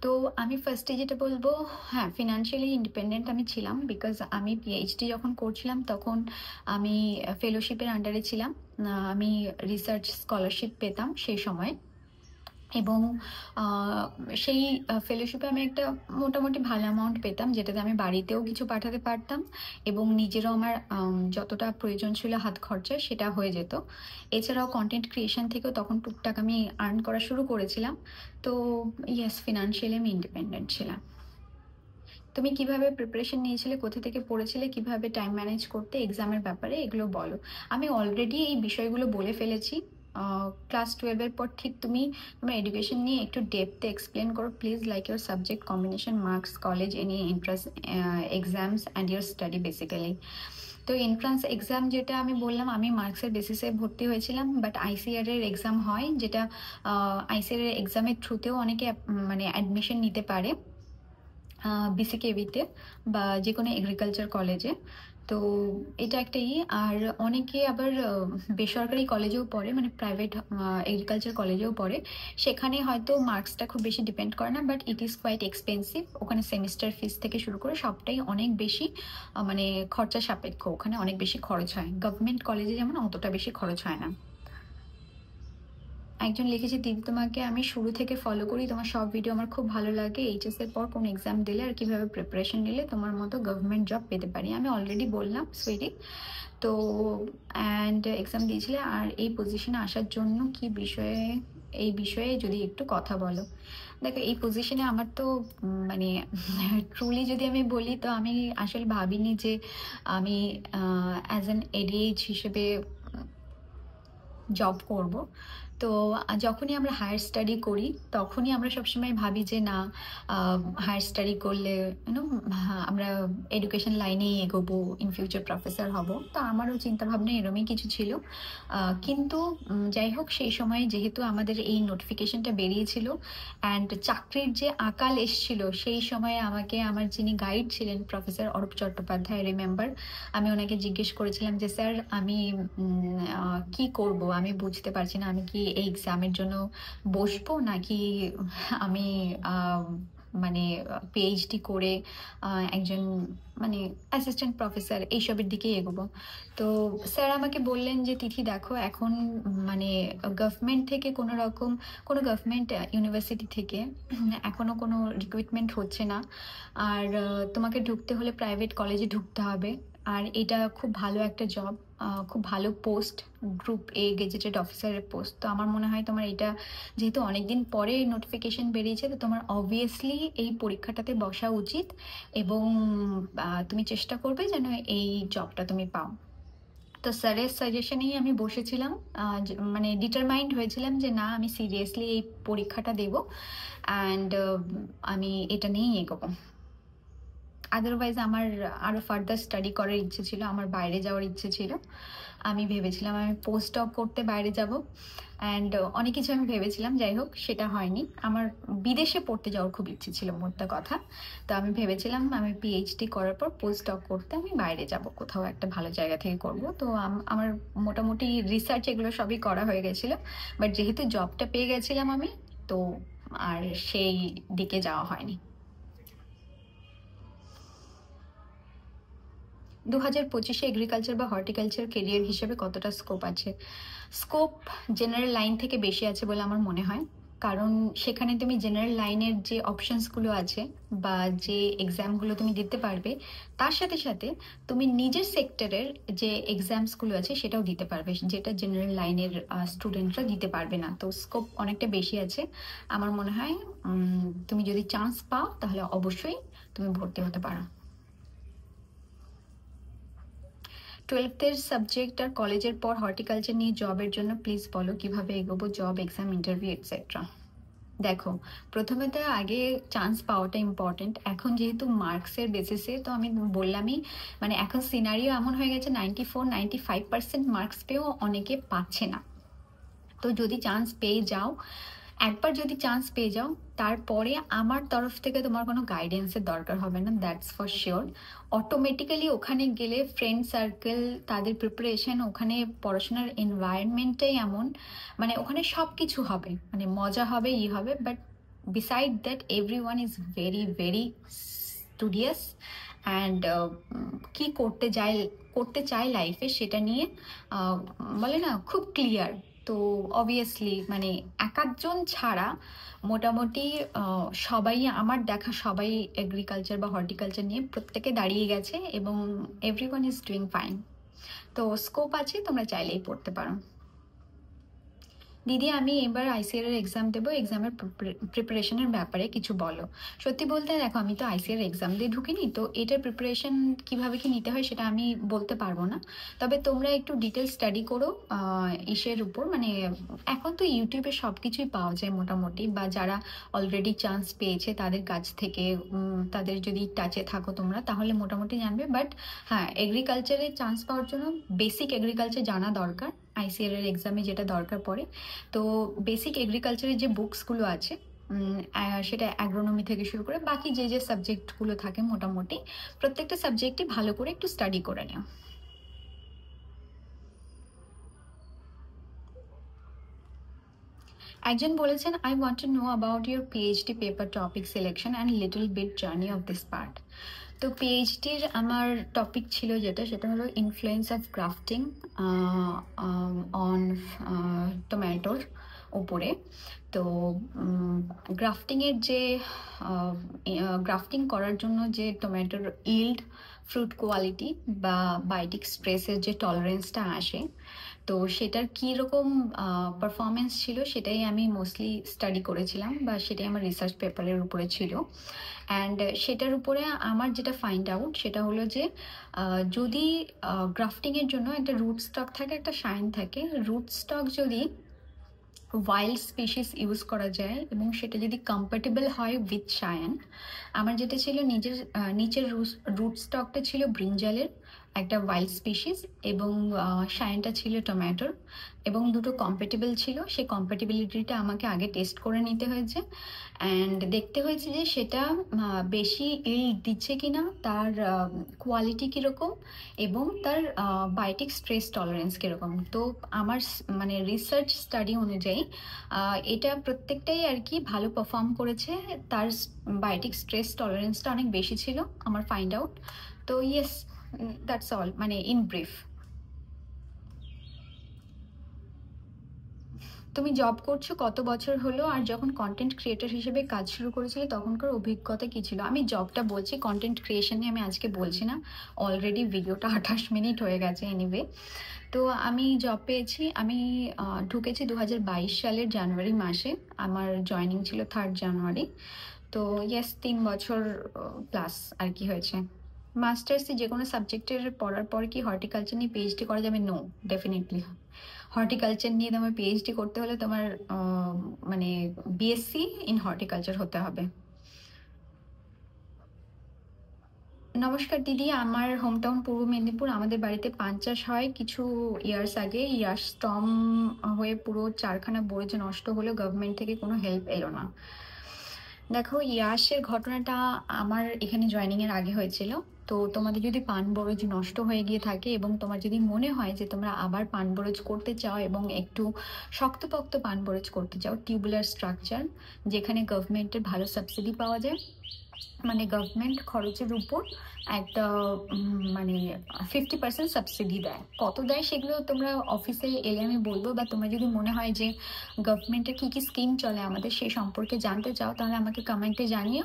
তো আমি ফার্স্টে যেটা বলবো, হ্যাঁ, ফিনান্সিয়ালি ইন্ডিপেন্ডেন্ট আমি ছিলাম, বিকজ আমি পিএইচডি যখন করছিলাম তখন আমি ফেলোশিপের আন্ডারে ছিলাম। আমি রিসার্চ স্কলারশিপ পেতাম সেই সময়, এবং সেই ফেলোশিপে আমি একটা মোটামুটি ভালো অ্যামাউন্ট পেতাম, যেটাতে আমি বাড়িতেও কিছু পাঠাতে পারতাম, এবং নিজেরও আমার যতটা প্রয়োজন ছিল হাত খরচা সেটা হয়ে যেত। এছাড়াও কন্টেন্ট ক্রিয়েশন থেকেও তখন টুকটাক আমি আর্ন করা শুরু করেছিলাম। তো ইয়েস, ফিনান্সিয়ালি আমি ইন্ডিপেন্ডেন্ট ছিলাম। তুমি কিভাবে প্রিপারেশন নিয়েছিলে, কোথা থেকে পড়েছিলে, কিভাবে টাইম ম্যানেজ করতে এক্সামের ব্যাপারে, এগুলো বলো। আমি অলরেডি এই বিষয়গুলো বলে ফেলেছি। ক্লাস 12-এর পর ঠিক তুমি তোমার এডুকেশন নিয়ে একটু ডেপথে এক্সপ্লেন করো please, like your subject combination, marks, college, any entrance exams and your study basically. তো এন্ট্রান্স এক্সাম যেটা আমি বললাম, আমি মার্কসের বেসিসে ভর্তি হয়েছিলাম, বাট ICAR এর এক্সাম হয়, যেটা ICAR এর এক্সামের থ্রুতেও অনেকে মানে অ্যাডমিশন নিতে পারে BCKV-তে বা যে কোনো এগ্রিকালচার কলেজে। তো এটা একটাই। আর অনেকে আবার বেসরকারি কলেজেও পড়ে, মানে প্রাইভেট এগ্রিকালচার কলেজেও পড়ে। সেখানে হয়তো মার্কসটা খুব বেশি ডিপেন্ড করে না, but it is quite expensive. ওখানে সেমিস্টার ফিস থেকে শুরু করে সবটাই অনেক বেশি মানে খরচা সাপেক্ষ, ওখানে অনেক বেশি খরচ হয়। গভর্নমেন্ট কলেজে যেমন অতটা বেশি খরচ হয় না। একজন লিখেছে, দিদি তোমাকে আমি শুরু থেকে ফলো করি, তোমার সব ভিডিও আমার খুব ভালো লাগে। এইচএস এর পর কোন এক্সাম দিলে আর কিভাবে প্রিপারেশন নিলে তোমার মতো গভর্নমেন্ট জব পেতে পারি? আমি অলরেডি বললাম সুইটি। তো অ্যান্ড এক্সাম দিয়েছিলে, আর এই পজিশনে আসার জন্য কি বিষয়ে, এই বিষয়ে যদি একটু কথা বলো। দেখো, এই পজিশনে আমার তো মানে ট্রুলি যদি আমি বলি, তো আমি আসলে ভাবিনি যে আমি অ্যাজ অ্যান ADH হিসেবে জব করব। তো যখনই আমরা হায়ার স্টাডি করি তখনই আমরা সবসময় ভাবি যে না, হায়ার স্টাডি করলে আমরা এডুকেশন লাইনেই এগোবো, ইন ফিউচার প্রফেসর হব। তো আমারও চিন্তাভাবনা এরমই কিছু ছিল। কিন্তু যাই হোক, সেই সময় যেহেতু আমাদের এই নোটিফিকেশনটা বেরিয়েছিল অ্যান্ড চাকরির যে আকাল এসছিল, সেই সময়ে আমাকে আমার যিনি গাইড ছিলেন প্রফেসর অরূপ চট্টোপাধ্যায়, রিমেম্বার, আমি ওনাকে জিজ্ঞেস করেছিলাম যে স্যার আমি কি করব, আমি বুঝতে পারছি না, আমি কি এই এক্সামের জন্য বসবো নাকি আমি মানে PhD করে একজন মানে অ্যাসিস্ট্যান্ট প্রফেসর এইসবের দিকে এগোবো। তো স্যার আমাকে বললেন যে তিথি দেখো, এখন মানে গভর্নমেন্ট থেকে কোনো রকম, কোনো গভর্নমেন্ট ইউনিভার্সিটি থেকে এখনো কোনো রিক্রুটমেন্ট হচ্ছে না, আর তোমাকে ঢুকতে হলে প্রাইভেট কলেজে ঢুকতে হবে। আর এটা খুব ভালো একটা জব, খুব ভালো পোস্ট, গ্রুপ A গেজেটেড অফিসারের পোস্ট। তো আমার মনে হয় তোমার এটা, যেহেতু অনেকদিন পরে নোটিফিকেশন বেরিয়েছে, তো তোমার অবভিয়াসলি এই পরীক্ষাটাতে বসা উচিত, এবং তুমি চেষ্টা করবে যেন এই জবটা তুমি পাও। তো স্যারের সাজেশনেই আমি বসেছিলাম, মানে ডিটারমাইন্ড হয়েছিলাম যে না, আমি সিরিয়াসলি এই পরীক্ষাটা দেবো অ্যান্ড আমি এটা নিয়েই এগোবো। আদারওয়াইজ আমার আরও ফার্দার স্টাডি করার ইচ্ছে ছিল, আমার বাইরে যাওয়ার ইচ্ছে ছিল। আমি ভেবেছিলাম আমি পোস্ট ডক করতে বাইরে যাব, অ্যান্ড অনেক কিছু আমি ভেবেছিলাম, যাই হোক সেটা হয়নি। আমার বিদেশে পড়তে যাওয়ার খুব ইচ্ছে ছিল, মোদ্দা কথা। তো আমি ভেবেছিলাম আমি PhD করার পর পোস্ট ডক করতে আমি বাইরে যাব, কোথাও একটা ভালো জায়গা থেকে করব। তো আমার মোটামুটি রিসার্চ এগুলো সবই করা হয়ে গেছিলো, বাট যেহেতু জবটা পেয়ে গেছিলাম আমি, তো আর সেই দিকে যাওয়া হয়নি। 2025-এ এগ্রিকালচার বা হর্টিকালচার কেরিয়ার হিসেবে কতটা স্কোপ আছে? স্কোপ জেনারেল লাইন থেকে বেশি আছে বলে আমার মনে হয়, কারণ সেখানে তুমি জেনারেল লাইনের যে অপশনসগুলো আছে বা যে এক্সামগুলো তুমি দিতে পারবে, তার সাথে সাথে তুমি নিজের সেক্টরের যে এক্সামসগুলো আছে সেটাও দিতে পারবে, যেটা জেনারেল লাইনের স্টুডেন্টরা দিতে পারবে না। তো স্কোপ অনেকটা বেশি আছে। আমার মনে হয় তুমি যদি চান্স পাও তাহলে অবশ্যই তুমি ভর্তি হতে পারো। 12th সাবজেক্ট আর কলেজের পর হর্টিকালচার নিয়ে জবের জন্য প্লিজ বলো কিভাবে এগোবো, জব, এক্সাম, ইন্টারভিউ এটসেট্রা। দেখো, প্রথমে তো আগে চান্স পাওয়াটা ইম্পর্টেন্ট। এখন যেহেতু মার্কসের বেসিসে, তো আমি বললামই, মানে এখন সিনারিও এমন হয়ে গেছে 94-95% মার্কস পেয়েও অনেকে পাচ্ছে না। তো যদি চান্স পেয়ে যাও, একবার যদি চান্স পেয়ে যাও, তারপরে আমার তরফ থেকে তোমার কোনো গাইডেন্সের দরকার হবে না, দ্যাটস ফর শিওর। অটোমেটিক্যালি ওখানে গেলে ফ্রেন্ড সার্কেল, তাদের প্রিপারেশন, ওখানে পড়াশোনার এনভায়রনমেন্টটাই এমন, মানে ওখানে সব কিছু হবে, মানে মজা হবে, হবে। But beside that everyone is very very studious and কি করতে চায় লাইফে সেটা নিয়ে বলে না, খুব ক্লিয়ার। তো অবভিয়াসলি মানে এক আধজন ছাড়া মোটামুটি সবাই, আমার দেখা সবাই এগ্রিকালচার বা হর্টিকালচার নিয়ে প্রত্যেকে দাঁড়িয়ে গেছে এবং এভরিওয়ান ইজ ডুইং ফাইন। তো স্কোপ আছে, তোমরা চাইলেই পড়তে পারো। দিদি, আমি এবার আইসিআর এর এক্সাম দেবো, এক্সামের প্রিপারেশনের ব্যাপারে কিছু বলো। সত্যি বলতে দেখো, আমি তো আইসিআর এক্সাম দিয়ে ঢুকিনি, তো এটার প্রিপারেশন কিভাবে কি নিতে হয় সেটা আমি বলতে পারবো না। তবে তোমরা একটু ডিটেল স্টাডি করো ইসের উপর, মানে এখন তো ইউটিউবে সব কিছুই পাওয়া যায় মোটামুটি, বা যারা অলরেডি চান্স পেয়েছে তাদের কাছ থেকে, তাদের যদি টাচে থাকো তোমরা তাহলে মোটামুটি জানবে। বাট হ্যাঁ, এগ্রিকালচারে চান্স পাওয়ার জন্য বেসিক এগ্রিকালচার জানা দরকার, আইসিআর এর এক্সামে যেটা দরকার পড়ে। তো বেসিক এগ্রিকালচারের যে বুকসগুলো আছে, সেটা অ্যাগ্রোনমি থেকে শুরু করে বাকি যে যে সাবজেক্টগুলো থাকে, মোটামুটি প্রত্যেকটা সাবজেক্টই ভালো করে একটু স্টাডি করে নিও। একজন বলেছেন, I want to know about your PhD paper topic selection and little bit journey of this part. তো পিএইচডির আমার টপিক ছিল সেটা হলো ইনফ্লুয়েন্স অফ গ্রাফটিং অন টমেটোর উপরে। তো গ্রাফটিংয়ের যে গ্রাফটিং করার জন্য যে টমেটোর ইল্ড, ফ্রুট কোয়ালিটি বা বায়োটিক স্ট্রেসের যে টলারেন্সটা আসে, তো সেটার কীরকম পারফরমেন্স ছিল সেটাই আমি মোস্টলি স্টাডি করেছিলাম, বা সেটাই আমার রিসার্চ পেপারের উপরে ছিল। অ্যান্ড সেটার উপরে আমার যেটা ফাইন্ড আউট সেটা হলো যে যদি গ্রাফটিংয়ের জন্য একটা রুট স্টক থাকে, একটা শাইন থাকে, রুট স্টক যদি ওয়াইল্ড স্পিসিস ইউজ করা যায় এবং সেটা যদি কম্প্যাটেবল হয় উইথ শায়ান, আমার যেটা ছিল নিচের রুট স্টকটা ছিল ব্রিঞ্জালের একটা ওয়াইল্ড স্পিসিস, এবং শায়ানটা ছিল টমেটোর, এবং দুটো কম্প্যাটেবল ছিল। সেই কম্প্যাটেবিলিটিটা আমাকে আগে টেস্ট করে নিতে হয়েছে অ্যান্ড দেখতে হয়েছে যে সেটা বেশি ইল্ড দিচ্ছে কিনা, তার কোয়ালিটি কীরকম, এবং তার বায়োটিক স্ট্রেস টলারেন্স কীরকম। তো আমার মানে রিসার্চ স্টাডি অনুযায়ী এটা প্রত্যেকটাই আর কি ভালো পারফর্ম করেছে, তার বায়োটিক স্ট্রেস টলারেন্সটা অনেক বেশি ছিল আমার ফাইন্ড আউট। তো ইয়েস, দ্যাটস অল, মানে ইন ব্রিফ। তুমি জব করছো কত বছর হলো, আর যখন কন্টেন্ট ক্রিয়েটর হিসেবে কাজ শুরু করেছিলে তখনকার অভিজ্ঞতা কী ছিল? আমি জবটা বলছি, কন্টেন্ট ক্রিয়েশন নিয়ে আমি আজকে বলছি না, অলরেডি ভিডিওটা 28 মিনিট হয়ে গেছে। এনিওয়ে, তো আমি জব পেয়েছি, আমি ঢুকেছি 2022 সালের জানুয়ারি মাসে, আমার জয়নিং ছিল 3rd জানুয়ারি। তো ইয়েস, 3 বছর প্লাস আর কি হয়েছে। মাস্টার্সে যে কোনো সাবজেক্টের পড়ার পর কি হর্টিকালচার নিয়ে পিএইচডি করা যাবে? No, definitely. হর্টিকালচার নিয়ে তোমার পিএইচডি করতে হলে তোমার মানে বিএসসি ইন হর্টিকালচার হতে হবে। নমস্কার দিদি, আমার হোমটাউন পূর্ব মেদিনীপুর। আমাদের বাড়িতে পান চাষ হয়। কিছু ইয়ার্স আগে ইয়ার স্টর্ম হয়ে পুরো 4খানা বোরো নষ্ট হলেও গভর্নমেন্ট থেকে কোনো হেল্প এলো না। দেখো, ইয়াসের ঘটনাটা আমার এখানে জয়েনিংয়ের আগে হয়েছিল। তো তোমাদের যদি পান বরজ নষ্ট হয়ে গিয়ে থাকে এবং তোমার যদি মনে হয় যে তোমরা আবার পান বরজ করতে চাও এবং একটু শক্তপোক্ত পান বরজ করতে চাও, টিউবুলার স্ট্রাকচার যেখানে গভর্নমেন্টের ভালো সাবসিডি পাওয়া যায়, মানে গভর্নমেন্ট খরচের উপর একটা মানে 50% সাবসিডি দেয়। কত দেয় সেগুলো তোমরা অফিসে এলে আমি বলবো, বা তোমার যদি মনে হয় যে গভর্নমেন্টের কী কী স্কিম চলে আমাদের সেই সম্পর্কে জানতে চাও, তাহলে আমাকে কমেন্টে জানিও।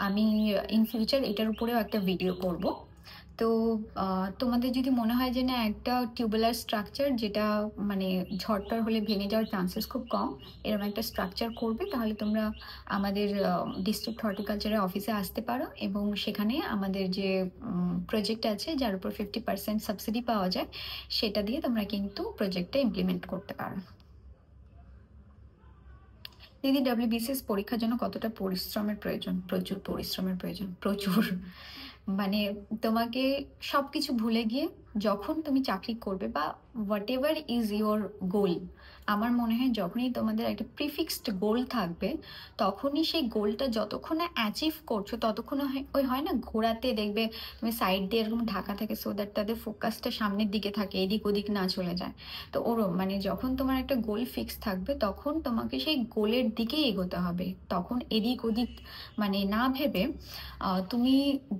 আমি ইন ফিউচার এটার উপরেও একটা ভিডিও করব। তো তোমাদের যদি মনে হয় যে না একটা টিউবুলার স্ট্রাকচার যেটা মানে ঝড়টর হলে ভেঙে যাওয়ার চান্সেস খুব কম, এরকম একটা স্ট্রাকচার করবে, তাহলে তোমরা আমাদের ডিস্ট্রিক্ট হর্টিকালচারের অফিসে আসতে পারো, এবং সেখানে আমাদের যে প্রজেক্ট আছে যার উপর 50% সাবসিডি পাওয়া যায়, সেটা দিয়ে তোমরা কিন্তু প্রজেক্টটা ইমপ্লিমেন্ট করতে পারো। দিদি, ডব্লিউবিসিএস পরীক্ষার জন্য কতটা পরিশ্রমের প্রয়োজন? প্রচুর পরিশ্রমের প্রয়োজন, প্রচুর। মানে তোমাকে সব কিছু ভুলে গিয়ে যখন তুমি চাকরি করবে বা হোয়াট এভার ইজ ইয়োর গোল, আমার মনে হয় যখনই তোমাদের একটা প্রিফিক্সড গোল থাকবে, তখনই সেই গোলটা যতক্ষণ না অ্যাচিভ করছো ততক্ষণ ওই হয় না ঘোরাতে দেখবে তুমি সাইড দিয়ে এরকম ঢাকা থাকে, সো দ্যাট তাদের ফোকাসটা সামনের দিকে থাকে, এদিক ওদিক না চলে যায়। তো ওরম মানে যখন তোমার একটা গোল ফিক্স থাকবে তখন তোমাকে সেই গোলের দিকেই এগোতে হবে। তখন এদিক ওদিক মানে না ভেবে তুমি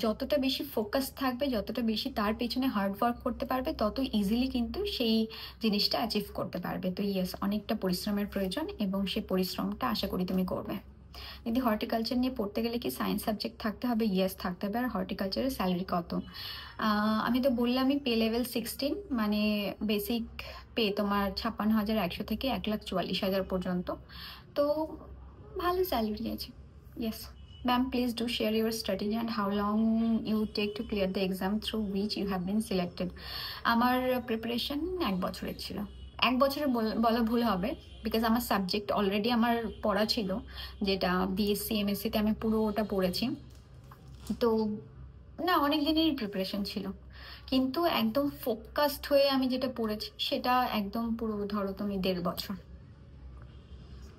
যতটা বেশি ফোকাস থাকবে, যতটা বেশি তার পেছনে হার্ড ওয়ার্ক করতে পারবে, তত ইজিলি কিন্তু সেই জিনিসটা অ্যাচিভ করতে পারবে। তো ইয়েস, অনেকটা পরিশ্রমের প্রয়োজন, এবং সেই পরিশ্রমটা আশা করি তুমি করবে। যদি হর্টিকালচার নিয়ে পড়তে গেলে কি সায়েন্স সাবজেক্ট থাকতে হবে? ইয়েস, থাকতে হবে। আর হর্টিকালচারের স্যালারি কত? আমি তো বললামই পে লেভেল 16, মানে বেসিক পে তোমার 56,100 থেকে 1,44,000 পর্যন্ত। তো ভালো স্যালারি আছে। Yes ma'am, please do share your strategy and how long you take to clear the exam through which you have been selected. আমার প্রিপারেশন 1 বছরের ছিল। 1 বছরে বলা ভুল হবে, বিকজ আমার সাবজেক্ট অলরেডি আমার পড়া ছিল, যেটা বিএসসি এমএসসিতে আমি পুরো ওটা পড়েছি। তো না, অনেক দিনেরই প্রিপারেশন ছিল, কিন্তু একদম ফোকাসড হয়ে আমি যেটা পড়েছি সেটা একদম পুরো ধরো তুমি 1.5 বছর।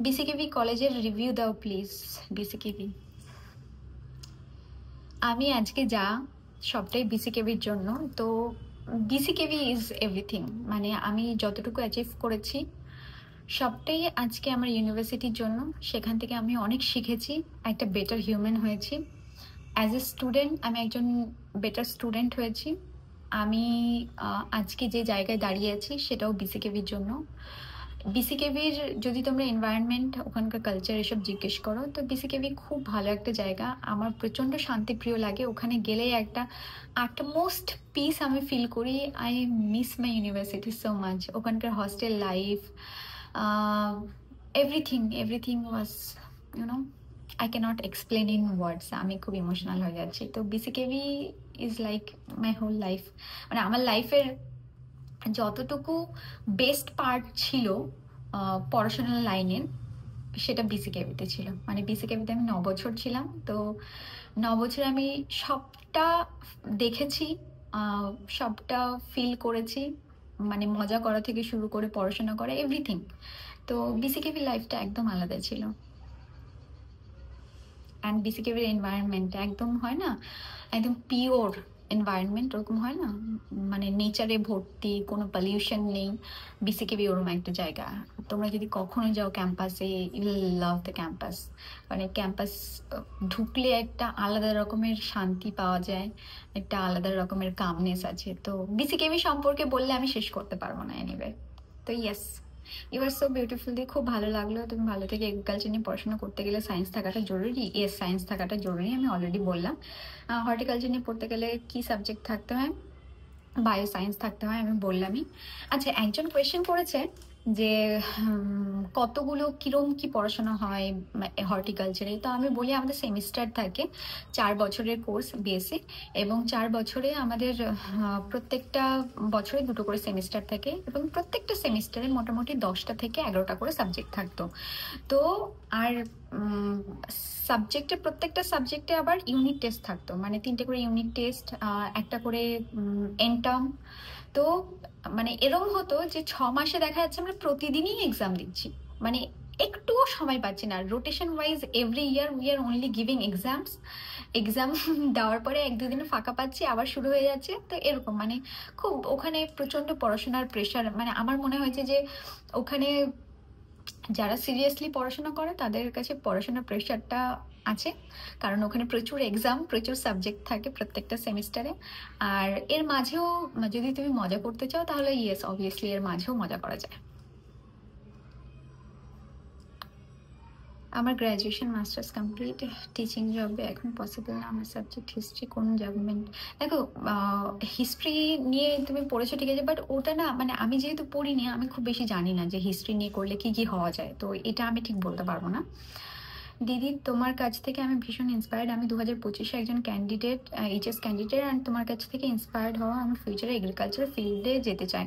বিসিকেভি কলেজের রিভিউ দাও প্লিজ। বিসিকেভি আমি আজকে যা সবটাই বিসিকেভির জন্য। তো বিসিকেভি ইজ এভরিথিং, মানে আমি যতটুকু অ্যাচিভ করেছি সবটাই আজকে আমার ইউনিভার্সিটির জন্য। সেখান থেকে আমি অনেক শিখেছি, একটা বেটার হিউম্যান হয়েছি। অ্যাজ এ স্টুডেন্ট আমি একজন বেটার স্টুডেন্ট হয়েছি। আমি আজকে যে জায়গায় দাঁড়িয়ে আছি সেটাও বিসিকেভির জন্য। বিসিকেভির যদি তোমরা এনভায়রনমেন্ট, ওখানকার কালচার এসব জিজ্ঞেস করো, তো বিসিকেভি খুব ভালো একটা জায়গা। আমার প্রচণ্ড শান্তিপ্রিয় লাগে। ওখানে গেলে একটা আটমোস্ট পিস আমি ফিল করি। I miss my university so much. ওখানকার hostel life, everything was you know I cannot explain in words. আমি খুব ইমোশনাল হয়ে যাচ্ছি। তো BCKV is like my whole life. মানে আমার লাইফের যতটুকু বেস্ট পার্ট ছিল পড়াশোনার লাইনের, সেটা বিসিকেভিতে ছিল। মানে বিসিকেভিতে আমি 9 বছর ছিলাম। তো 9 বছর আমি সবটা দেখেছি, সবটা ফিল করেছি, মানে মজা করা থেকে শুরু করে পড়াশোনা করা, এভরিথিং। তো বিসিকেভি লাইফটা একদম আলাদা ছিল। অ্যান্ড বিসিকেভির এনভায়রনমেন্ট একদম হয় না, একদম পিওর এনভায়রনমেন্ট, ওরকম হয় না, মানে নেচারে ভর্তি, কোনো পলিউশন নেই। বিসিকেভি ওরকম একটা জায়গা। তোমরা যদি কখনো যাও ক্যাম্পাসে, ইউ লাভ দ্য ক্যাম্পাস। মানে ক্যাম্পাস ঢুকলে একটা আলাদা রকমের শান্তি পাওয়া যায়, একটা আলাদা রকমের কামনেস আছে। তো বিসিকেভি সম্পর্কে বললে আমি শেষ করতে পারবো না। এনিওয়ে, তো yes, you are so beautiful. দিয়ে খুব ভালো লাগলো। তুমি ভালো থেকে এগ্রিকালচার নিয়ে পড়াশোনা করতে গেলে সায়েন্স থাকাটা জরুরি। ইয়েস, সায়েন্স থাকাটা জরুরি, আমি অলরেডি বললাম। হর্টিকালচার নিয়ে পড়তে গেলে কি সাবজেক্ট থাকতে হয়? বায়ো সায়েন্স থাকতে হয়, আমি বললামই। আচ্ছা, একজন কোয়েশ্চেন করেছে যে কতগুলো কিরম কি পড়াশোনা হয় হর্টিকালচারে। তো আমি বলি আমাদের সেমিস্টার থাকে, 4 বছরের কোর্স বিএসসি, এবং 4 বছরে আমাদের প্রত্যেকটা বছরে 2টো করে সেমিস্টার থাকে, এবং প্রত্যেকটা সেমিস্টারে মোটামুটি 10টা থেকে 11টা করে সাবজেক্ট থাকতো। তো আর প্রত্যেকটা সাবজেক্টে আবার ইউনিট টেস্ট থাকতো, মানে 3টে করে ইউনিট টেস্ট, একটা করে এন্টার্ম। তো মানে এরকম হতো যে 6 মাসে দেখা যাচ্ছে আমরা প্রতিদিনই এক্সাম দিচ্ছি, মানে একটুও সময় পাচ্ছি না। Rotation wise every year we are only giving exam দেওয়ার পরে 1-2 দিনে ফাঁকা পাচ্ছি, আবার শুরু হয়ে যাচ্ছে। তো এরকম মানে খুব ওখানে প্রচণ্ড পড়াশোনার প্রেশার। মানে আমার মনে হয়েছে যে ওখানে যারা সিরিয়াসলি পড়াশোনা করে তাদের কাছে পড়াশোনার প্রেশারটা আছে, কারণ ওখানে প্রচুর এক্সাম, প্রচুর সাবজেক্ট থাকে প্রত্যেকটা সেমিস্টারে। আর এর মাঝেও যদি তুমি মজা করতে চাও তাহলে ইয়েস অবভিয়াসলি এর মাঝেও মজা করা যায়। আমার গ্র্যাজুয়েশন মাস্টার্স কমপ্লিট, টিচিং জবে এখন পসিবল না। আমার সাবজেক্ট হিস্ট্রি, কোন গভর্নমেন্ট? দেখো, হিস্ট্রি নিয়ে তুমি পড়েছো ঠিক আছে, বাট ওটা না মানে আমি যেহেতু পড়িনি, আমি খুব বেশি জানি না যে হিস্ট্রি নিয়ে করলে কি কি হওয়া যায়, তো এটা আমি ঠিক বলতে পারবো না। দিদি, তোমার কাছ থেকে আমি ভীষণ ইন্সপায়ার্ড। আমি 2025-এ একজন ক্যান্ডিডেট, এইচএস ক্যান্ডিডেট, অ্যান্ড তোমার কাছ থেকে ইন্সপায়ার্ড হওয়া আমি ফিউচারে এগ্রিকালচার ফিল্ডে যেতে চাই।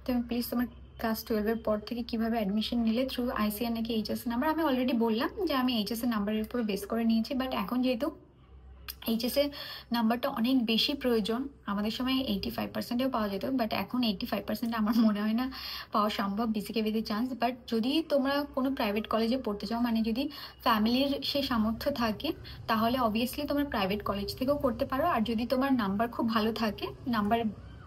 তুমি প্লিজ তোমার ক্লাস 12-এর পর থেকে কিভাবে অ্যাডমিশন নিলে, থ্রু আইসিআর নাকি এইচএস নাম্বার? আমি অলরেডি বললাম যে আমি এইচএসের নাম্বারের উপর বেস করে নিয়েছি, বাট এখন যেহেতু এইচএসের নাম্বারটা অনেক বেশি প্রয়োজন, আমাদের সময় 85%-এও পাওয়া যেত, বাট এখন 85% আমার মনে হয় না পাওয়া সম্ভব বিসিকেবিতে চান্স। বাট যদি তোমরা কোনো প্রাইভেট কলেজে পড়তে চাও, মানে যদি ফ্যামিলির সে সামর্থ্য থাকে, তাহলে অবভিয়াসলি তোমার প্রাইভেট কলেজ থেকেও করতে পারো। আর যদি তোমার নাম্বার খুব ভালো থাকে, নাম্বার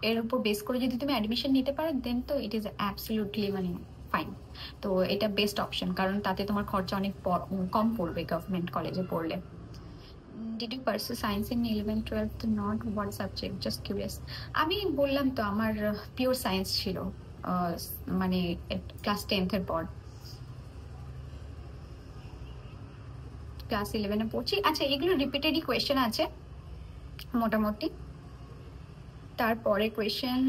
এর উপর বেস করে যদি তুমি অ্যাডমিশন নিতে পারো, দেন তো ইট ইজ অ্যাবসলিউটলি মানে ফাইন। তো এটা বেস্ট অপশন, কারণ তাতে তোমার খরচা অনেক কম পড়বে গভর্নমেন্ট কলেজে পড়লে। Did you pursue science in 11th 12th? Not what subject? Just curious. আমি বললাম তো আমার পিওর সায়েন্স ছিল, মানে ক্লাস 10th-এর পর। ক্লাস 11-এ পড়ছি। আচ্ছা, এগুলো রিপিটেডই কোয়েশ্চেন আছে মোটামুটি। তারপরে question,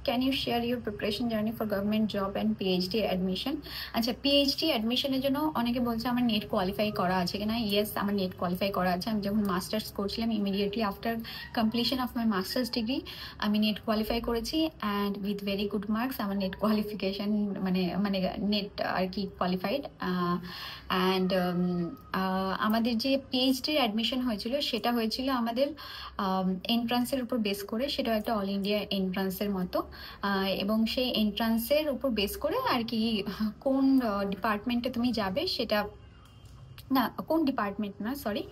can you share your preparation journey for government job and PhD admission? আচ্ছা, পিএইচডি অ্যাডমিশনের জন্য অনেকে বলছে আমার নেট কোয়ালিফাই করা আছে কিনা। ইয়েস, আমার নেট কোয়ালিফাই করা আছে। আমি যখন মাস্টার্স করছিলাম, immediately after completion of my masters degree আমি নেট কোয়ালিফাই করেছি, and with very good marks. আমার নেট কোয়ালিফিকেশান মানে মানে নেট আর কি কোয়ালিফাইড। অ্যান্ড আমাদের যে পিএইচডির অ্যাডমিশন হয়েছিল, সেটা হয়েছিল আমাদের এন্ট্রান্সের উপর বেস করে। সেটাও একটা অল ইন্ডিয়া এন্ট্রান্সের মতো, এবং সেই এন্ট্রান্সের উপর বেস করে আর কি কোন ডিপার্টমেন্টে তুমি যাবে সেটা, না কোন ডিপার্টমেন্ট না সরি,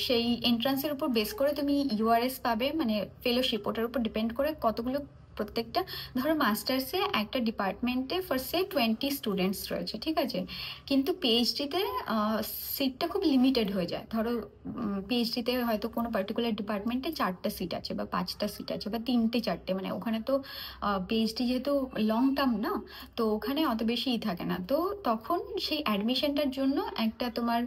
সেই এন্ট্রান্সের উপর বেস করে তুমি ইউআরএস পাবে, মানে ফেলোশিপ। ওটার উপর ডিপেন্ড করে কতগুলো, প্রত্যেকটা ধরো মাস্টার্সে একটা ডিপার্টমেন্টে ফর সে 20 স্টুডেন্টস রয়েছে, ঠিক আছে, কিন্তু পিএইচডিতে সিটটা খুব লিমিটেড হয়ে যায়। ধরো পিএইচডিতে হয়তো কোনো পার্টিকুলার ডিপার্টমেন্টে 4টা সিট আছে বা 5টা সিট আছে বা 3টে 4টে, মানে ওখানে তো পিএইচডি যেহেতু লং টার্ম না, তো ওখানে অত বেশিই থাকে না। তো তখন সেই অ্যাডমিশনটার জন্য একটা তোমার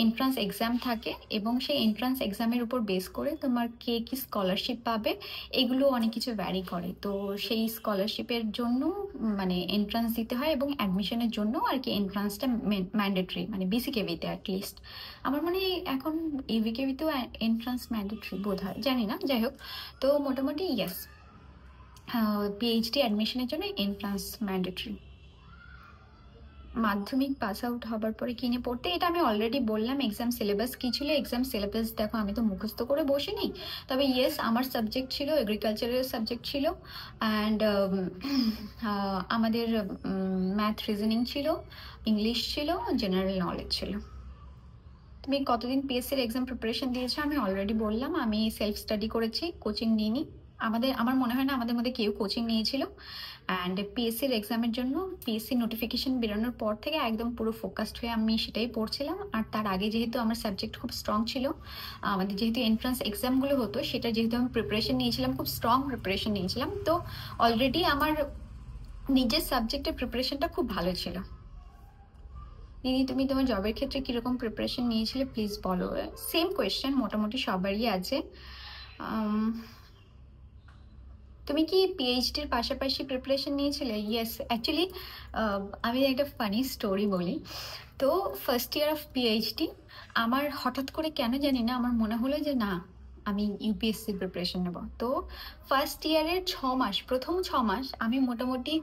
এন্ট্রান্স এক্সাম থাকে, এবং সেই এন্ট্রান্স এক্সামের উপর বেস করে তোমার কে কি স্কলারশিপ পাবে, এগুলো অনেক কিছু ভ্যারি করে। তো সেই স্কলারশিপের জন্য মানে এন্ট্রান্স দিতে হয়, এবং অ্যাডমিশনের জন্য আর কি এন্ট্রান্সটা ম্যান্ডেটরি, মানে বিসিকেবিতে অ্যাটলিস্ট। আমার মনে হয় এখন ইভিকেবিতেও এন্ট্রান্স ম্যান্ডেটরি বোধ হয়, জানি না, যাই হোক। তো মোটামুটি ইয়েস, পিএইচডি অ্যাডমিশনের জন্য এন্ট্রান্স ম্যান্ডেটরি। মাধ্যমিক পাস আউট হবার পরে কিনে পড়তে, এটা আমি অলরেডি বললাম। এক্সাম সিলেবাস কী ছিল? এক্সাম সিলেবাস দেখো, আমি তো মুখস্থ করে বসিনি, তবে ইয়েস আমার সাবজেক্ট ছিল এগ্রিকালচারের সাবজেক্ট ছিল, অ্যান্ড আমাদের ম্যাথ রিজনিং ছিল, ইংলিশ ছিল, জেনারেল নলেজ ছিল। তুমি কতদিন পিএসসির এক্সাম প্রিপারেশন দিয়েছো? আমি অলরেডি বললাম, আমি সেলফ স্টাডি করেছি, কোচিং নিইনি। আমার মনে হয় না আমাদের মধ্যে কেউ কোচিং নিয়েছিল। অ্যান্ড পিএসসির এক্সামের জন্য পিএসসি নোটিফিকেশন বেরোনোর পর থেকে একদম পুরো ফোকাসড হয়ে আমি সেটাই পড়ছিলাম। আর তার আগে যেহেতু আমার সাবজেক্ট খুব স্ট্রং ছিল, আমাদের যেহেতু এন্ট্রান্স এক্সামগুলো হতো, সেটা যেহেতু আমি প্রিপারেশন নিয়েছিলাম, খুব স্ট্রং প্রিপারেশন নিয়েছিলাম, তো অলরেডি আমার নিজের সাবজেক্টের প্রিপারেশনটা খুব ভালো ছিল। দিদি, তুমি তোমার জবের ক্ষেত্রে কীরকম প্রিপারেশন নিয়েছিলে প্লিজ বলো। সেম কোয়েশ্চেন মোটামুটি সবারই আছে। তুমি কি পিএইচডির পাশাপাশি প্রিপারেশন নিয়েছিলে? ইয়েস, অ্যাকচুয়ালি আমি একটা ফানি স্টোরি বলি। তো ফার্স্ট ইয়ার অফ পিএইচডি আমার হঠাৎ করে কেন জানি না আমার মনে হলো যে না, আমি ইউপিএসসি প্রিপারেশন নেব। তো ফার্স্ট ইয়ারের 6 মাস, প্রথম 6 মাস আমি মোটামুটি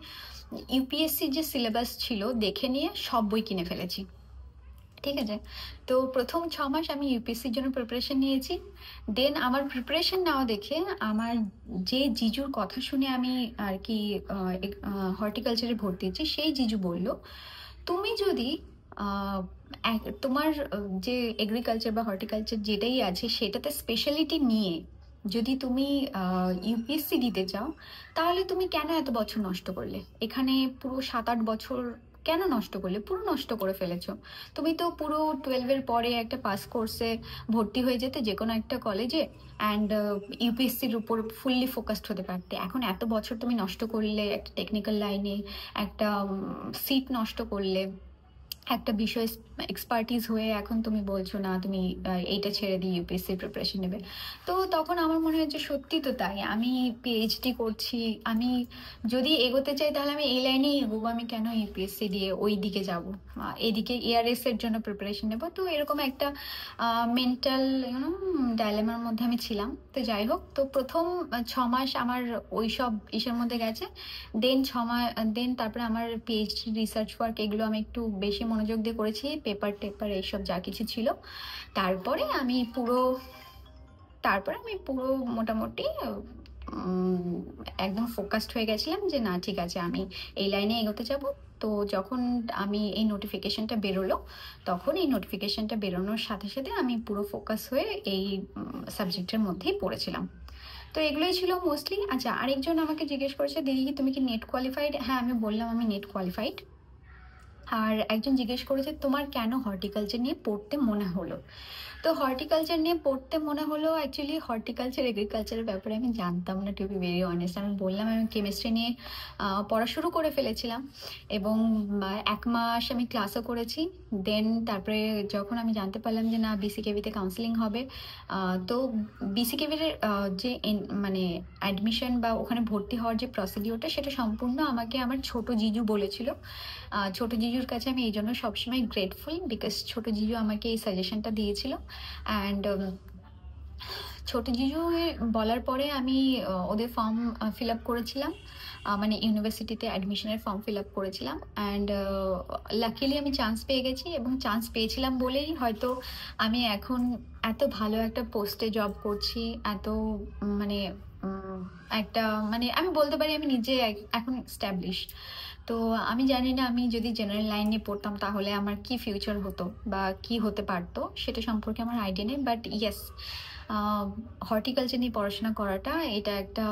ইউপিএসসির যে সিলেবাস ছিল দেখে নিয়ে সব বই কিনে ফেলেছি, ঠিক আছে। তো প্রথম 6 মাস আমি ইউপিএসসির জন্য প্রিপারেশন নিয়েছি। দেন আমার প্রিপারেশন নেওয়া দেখে আমার যে জিজুর কথা শুনে আমি আর কি হর্টিকালচারে ভর্তি হয়েছি, সেই জিজু বলল, তুমি যদি তোমার যে এগ্রিকালচার বা হর্টিকালচার যেটাই আছে সেটাতে স্পেশালিটি নিয়ে যদি তুমি ইউপিএসসি দিতে চাও, তাহলে তুমি কেন এত বছর নষ্ট করলে? এখানে পুরো 7-8 বছর কেন নষ্ট করলে? পুরো নষ্ট করে ফেলেছো। তুমি তো পুরো 12-এর পরে একটা পাস কোর্সে ভর্তি হয়ে যেতে যে কোনো একটা কলেজে, অ্যান্ড ইউপিএসসির উপর ফুললি ফোকাসড হতে পারতে। এখন এত বছর তুমি নষ্ট করলে একটা টেকনিক্যাল লাইনে, একটা সিট নষ্ট করলে, একটা বিষয় এক্সপার্টিস হয়ে এখন তুমি বলছো না তুমি এইটা ছেড়ে দিয়ে ইউপিএসসি প্রিপারেশন নেবে। তো তখন আমার মনে হয় যে সত্যি তো তাই, আমি পিএইচডি করছি, আমি যদি এগোতে চাই তাহলে আমি এই লাইনেই এগোবো, আমি কেন ইউপিএসসি দিয়ে ওই দিকে যাব, এদিকে এআরএস এর জন্য প্রিপারেশন নেবো। তো এরকম একটা মেন্টাল ডাইলেমার মধ্যে আমি ছিলাম। তো যাই হোক, তো প্রথম 6 মাস আমার ওই সব ইসের মধ্যে গেছে। দেন তারপরে আমার পিএইচডি রিসার্চ ওয়ার্ক এগুলো আমি একটু বেশি মনোযোগ দিয়ে করেছি, পেপার টেপার এইসব যা কিছু ছিল। তারপরে আমি পুরো মোটামুটি উম, একদম ফোকাসড হয়ে গেছিলাম যে না ঠিক আছে আমি এই লাইনে এগোতে যাব। তো যখন এই নোটিফিকেশনটা বেরোলো, তখন এই নোটিফিকেশনটা বেরোনোর সাথে সাথে আমি পুরো ফোকাস হয়ে এই সাবজেক্টের মধ্যেই পড়েছিলাম। তো এগুলোই ছিল মোস্টলি। আচ্ছা, আরেকজন আমাকে জিজ্ঞেস করেছে, দিদি কি তুমি কি নেট কোয়ালিফাইড? হ্যাঁ, আমি বললাম আমি নেট কোয়ালিফাইড। আর একজন জিজ্ঞেস করেছে তোমার কেন হর্টিকালচার নিয়ে পড়তে মনে হলো? তো হর্টিকালচার নিয়ে পড়তে মনে হলো, অ্যাকচুয়ালি হর্টিকালচার এগ্রিকালচারের ব্যাপারে আমি জানতাম না, টু বি ভেরি অনেস্ট। আমি বললাম আমি কেমিস্ট্রি নিয়ে পড়া শুরু করে ফেলেছিলাম, এবং 1 মাস আমি ক্লাসও করেছি। দেন তারপরে যখন আমি জানতে পারলাম যে না বিসিকেভিতে কাউন্সিলিং হবে, তো বিসিকেভির যে মানে অ্যাডমিশন বা ওখানে ভর্তি হওয়ার যে প্রসিডিওরটা, সেটা সম্পূর্ণ আমাকে আমার ছোট জিজু বলেছিল। ছোট জিজুর কাছে আমি এই জন্য সবসময় গ্রেটফুল, বিকজ ছোট জিজু আমাকে এই সাজেশনটা দিয়েছিল। অ্যান্ড ছোট জিজু বলার পরে আমি ওদের ফর্ম ফিল আপ করেছিলাম, মানে ইউনিভার্সিটিতে অ্যাডমিশনের ফর্ম ফিল আপ করেছিলাম। অ্যান্ড লাকিলি আমি চান্স পেয়ে গেছি, এবং চান্স পেয়েছিলাম বলেই হয়তো আমি এখন এত ভালো একটা পোস্টে জব করছি, এত মানে একটা মানে আমি বলতে পারি আমি নিজে এখন স্ট্যাবলিশ। তো আমি জানি না আমি যদি জেনারেল লাইন নিয়ে পড়তাম তাহলে আমার কি ফিউচার হতো বা কি হতে পারতো, সেটা সম্পর্কে আমার আইডিয়া নেই। বাট ইয়েস, হর্টিকালচার নিয়ে পড়াশোনা করাটা এটা একটা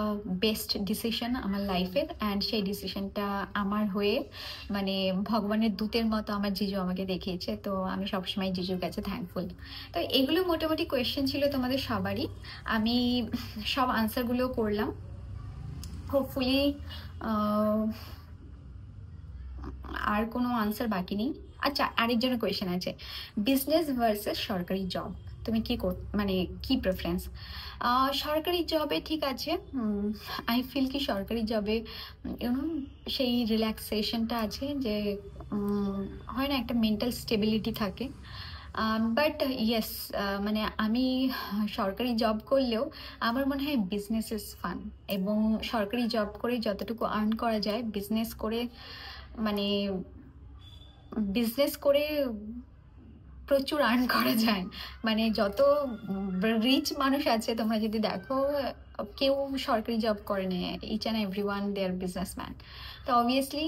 বেস্ট ডিসিশন আমার লাইফের। অ্যান্ড সেই ডিসিশনটা আমার হয়ে মানে ভগবানের দূতের মতো আমার জিজু আমাকে দেখিয়েছে। তো আমি সবসময় জিজুর কাছে থ্যাঙ্কফুল। তো এগুলো মোটামুটি কোয়েশ্চেন ছিল তোমাদের সবারই, আমি সব আনসারগুলো করলাম হোপফুলি। আর কোনো আনসার বাকি নেই। আচ্ছা, আরেকজনের কোয়েশ্চেন আছে, বিজনেস ভার্সেস সরকারি জব, তুমি কি মানে কি প্রেফারেন্স? সরকারি জবে ঠিক আছে, আই ফিল কি সরকারি জবে ইউনো সেই রিল্যাক্সেশনটা আছে যে হয় না, একটা মেন্টাল স্টেবিলিটি থাকে। বাট ইয়েস, মানে আমি সরকারি জব করলেও আমার মনে হয় বিজনেস ইজ ফান, এবং সরকারি জব করে যতটুকু আর্ন করা যায় মানে বিজনেস করে প্রচুর আর্ন করা যায়। মানে যত রিচ মানুষ আছে তোমরা যদি দেখো, কেউ সরকারি জব করে না, each and every one they are businessman. তো অবভিয়াসলি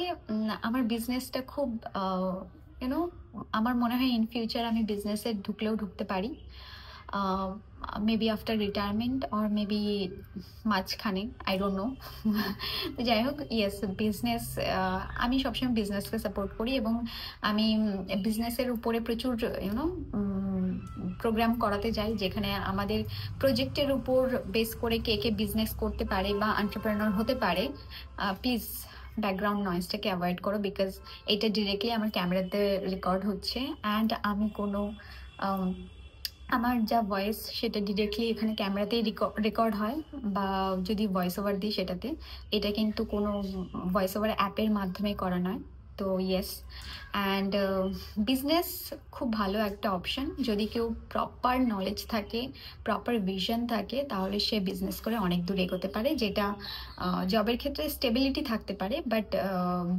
আমার বিজনেসটা খুব ইউনো আমার মনে হয় ইন ফিউচার আমি বিজনেসে ঢুকতে পারি, maybe after retirement or maybe মাঝখানে, আই ডোন্ট নো। তো যাই হোক, ইয়েস বিজনেস, আমি সবসময় বিজনেসকে সাপোর্ট করি, এবং আমি বিজনেসের উপরে প্রচুর প্রোগ্রাম করাতে যাই, যেখানে আমাদের প্রজেক্টের উপর বেস করে কে কে বিজনেস করতে পারে বা এন্টারপ্রেনার হতে পারে। প্লিজ ব্যাকগ্রাউন্ড নয়েজটাকে অ্যাভয়েড করো, বিকজ এটা ডিরেক্টলি আমার ক্যামেরাতে রেকর্ড হচ্ছে, অ্যান্ড আমি কোনো আমার যা ভয়েস সেটা ডিরেক্টলি এখানে ক্যামেরাতেই রেকর্ড হয়, বা যদি ভয়েস ওভার দিই সেটাতে, এটা কিন্তু কোনো ভয়েস ওভার অ্যাপের মাধ্যমে করা নয়। তো ইয়েস, অ্যান্ড বিজনেস খুব ভালো একটা অপশন, যদি কেউ প্রপার নলেজ থাকে, প্রপার ভিশন থাকে, তাহলে সে বিজনেস করে অনেক দূর এগোতে পারে, যেটা জবের ক্ষেত্রে স্টেবিলিটি থাকতে পারে, বাট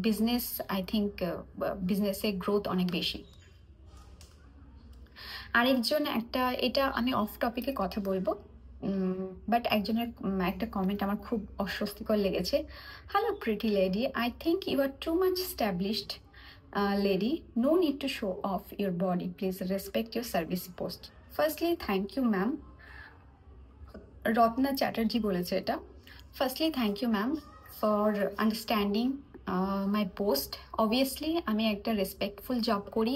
বিজনেস আই থিঙ্ক বিজনেসে গ্রোথ অনেক বেশি। আরেকজন এটা আমি অফ টপিকে কথা বলবো, বাট একজনের একটা কমেন্ট আমার খুব অস্বস্তিকর লেগেছে। Hello pretty lady, I think you are too much established lady, no need to show off your body, please respect your service post. Firstly thank you ma'am, Ratna Chatterjee বলেছে এটা। Firstly thank you ma'am for understanding my post. Obviously আমি একটা respectful job করি,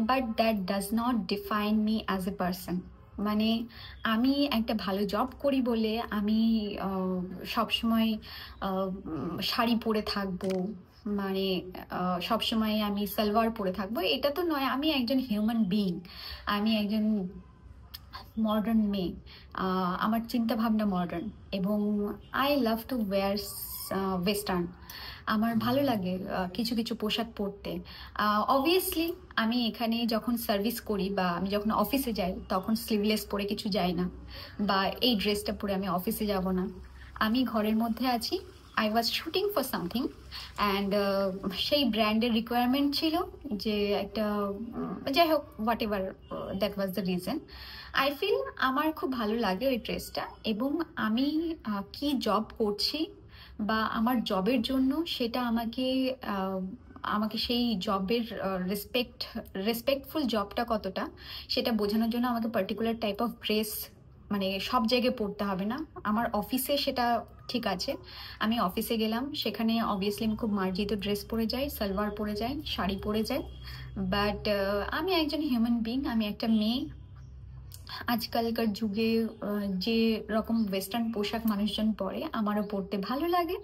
but that does not define me as a person. মানে আমি একটা ভালো job করি বলে আমি সবসময় শাড়ি পরে থাকবো, মানে সবসময় আমি সালোয়ার পরে থাকবো, এটা তো নয়। আমি একজন হিউম্যান বিইং, আমি একজন মডার্ন মেয়ে। আমার চিন্তা ভাবনা মডার্ন, এবং I love to wire western. আমার ভালো লাগে কিছু কিছু পোশাক পরতে। অবভিয়াসলি আমি এখানে যখন সার্ভিস করি বা আমি যখন অফিসে যাই তখন স্লিভলেস পরে কিছু যাই না, বা এই ড্রেসটা পরে আমি অফিসে যাব না। আমি ঘরের মধ্যে আছি, I was shooting for something, and সেই ব্র্যান্ডের রিকোয়ারমেন্ট ছিল যে একটা যাই হোক, whatever, that was the reason. I feel আমার খুব ভালো লাগে ওই ড্রেসটা, এবং আমি কি জব করছি বা আমার জবের জন্য সেটা আমাকে আমাকে সেই জবের রেসপেক্টফুল জবটা কতটা সেটা বোঝানোর জন্য আমাকে পার্টিকুলার টাইপ অফ ড্রেস মানে সব জায়গায় পরতে হবে না। আমার অফিসে সেটা ঠিক আছে, আমি অফিসে গেলাম, সেখানে অবভিয়াসলি আমি খুব মার্জিত ড্রেস পরে যাই, সালোয়ার পরে যাই, শাড়ি পরে যাই। বাট আমি একজন হিউম্যান বিং, আমি একটা মেয়ে। আজকালকার যুগে যে রকম ওয়েস্টার্ন পোশাক মানুষজন পরে আমারও পরতে ভালো লাগে,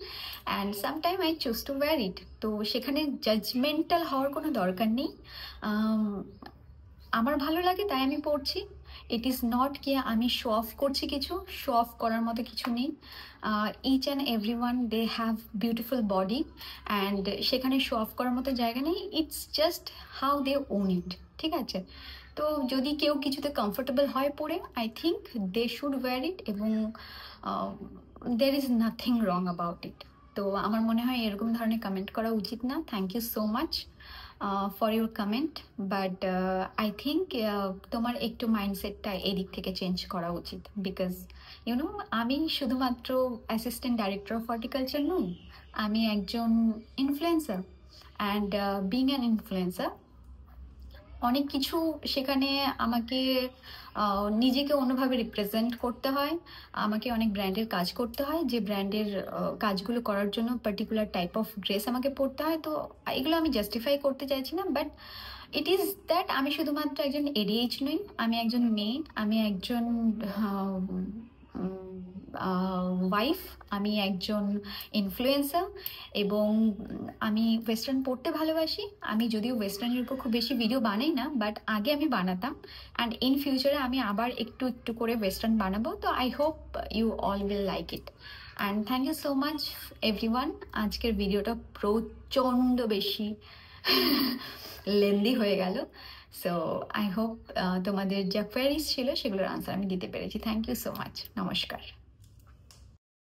and sometime I choose to wear it. তো সেখানে জাজমেন্টাল হওয়ার কোনো দরকার নেই। আমার ভালো লাগে তাই আমি পড়ছি। ইট ইজ নট কি আমি শো অফ করছি, কিছু শো অফ করার মতো কিছু নেই। Each and every one they have beautiful body, and সেখানে শো অফ করার মতো জায়গা নেই। It's just how they own it, ঠিক আছে? তো যদি কেউ কিছুতে কমফোর্টেবল হয় পরে, I think they should wear it, এবং there is nothing wrong about it. তো আমার মনে হয় এরকম ধরনের কমেন্ট করা উচিত না। Thank you so much for your comment, but I think তোমার একটু মাইন্ডসেটটা এদিক থেকে চেঞ্জ করা উচিত, বিকজ ইউনো আমি শুধুমাত্র অ্যাসিস্ট্যান্ট ডাইরেক্টর অফ হর্টিকালচার নই, আমি একজন influencer, and being an influencer অনেক কিছু সেখানে আমাকে নিজেকে অন্যভাবে রিপ্রেজেন্ট করতে হয়। আমাকে অনেক ব্র্যান্ডের কাজ করতে হয়, যে ব্র্যান্ডের কাজগুলো করার জন্য পার্টিকুলার টাইপ অফ ড্রেস আমাকে পরতে হয়। তো এগুলো আমি জাস্টিফাই করতে চাইছি না, বাট ইট ইজ দ্যাট আমি শুধুমাত্র একজন এডিএইচ নই, আমি একজন মেয়ে, আমি একজন ওয়াইফ, আমি একজন ইনফ্লুয়েন্সার, এবং আমি ওয়েস্টার্ন পড়তে ভালোবাসি। আমি যদিও ওয়েস্টার্নের উপর খুব বেশি ভিডিও বানাই না, বাট আগে আমি বানাতাম, অ্যান্ড ইন ফিউচারে আমি আবার একটু একটু করে ওয়েস্টার্ন বানাবো। তো I hope you all will like it, and thank you so much everyone. আজকের ভিডিওটা প্রচণ্ড বেশি লেন্দি হয়ে গেল, সো আই হোপ তোমাদের যা কোয়ারিজ ছিল সেগুলোর আনসার আমি দিতে পেরেছি। থ্যাংক ইউ সো মাচ, নমস্কার।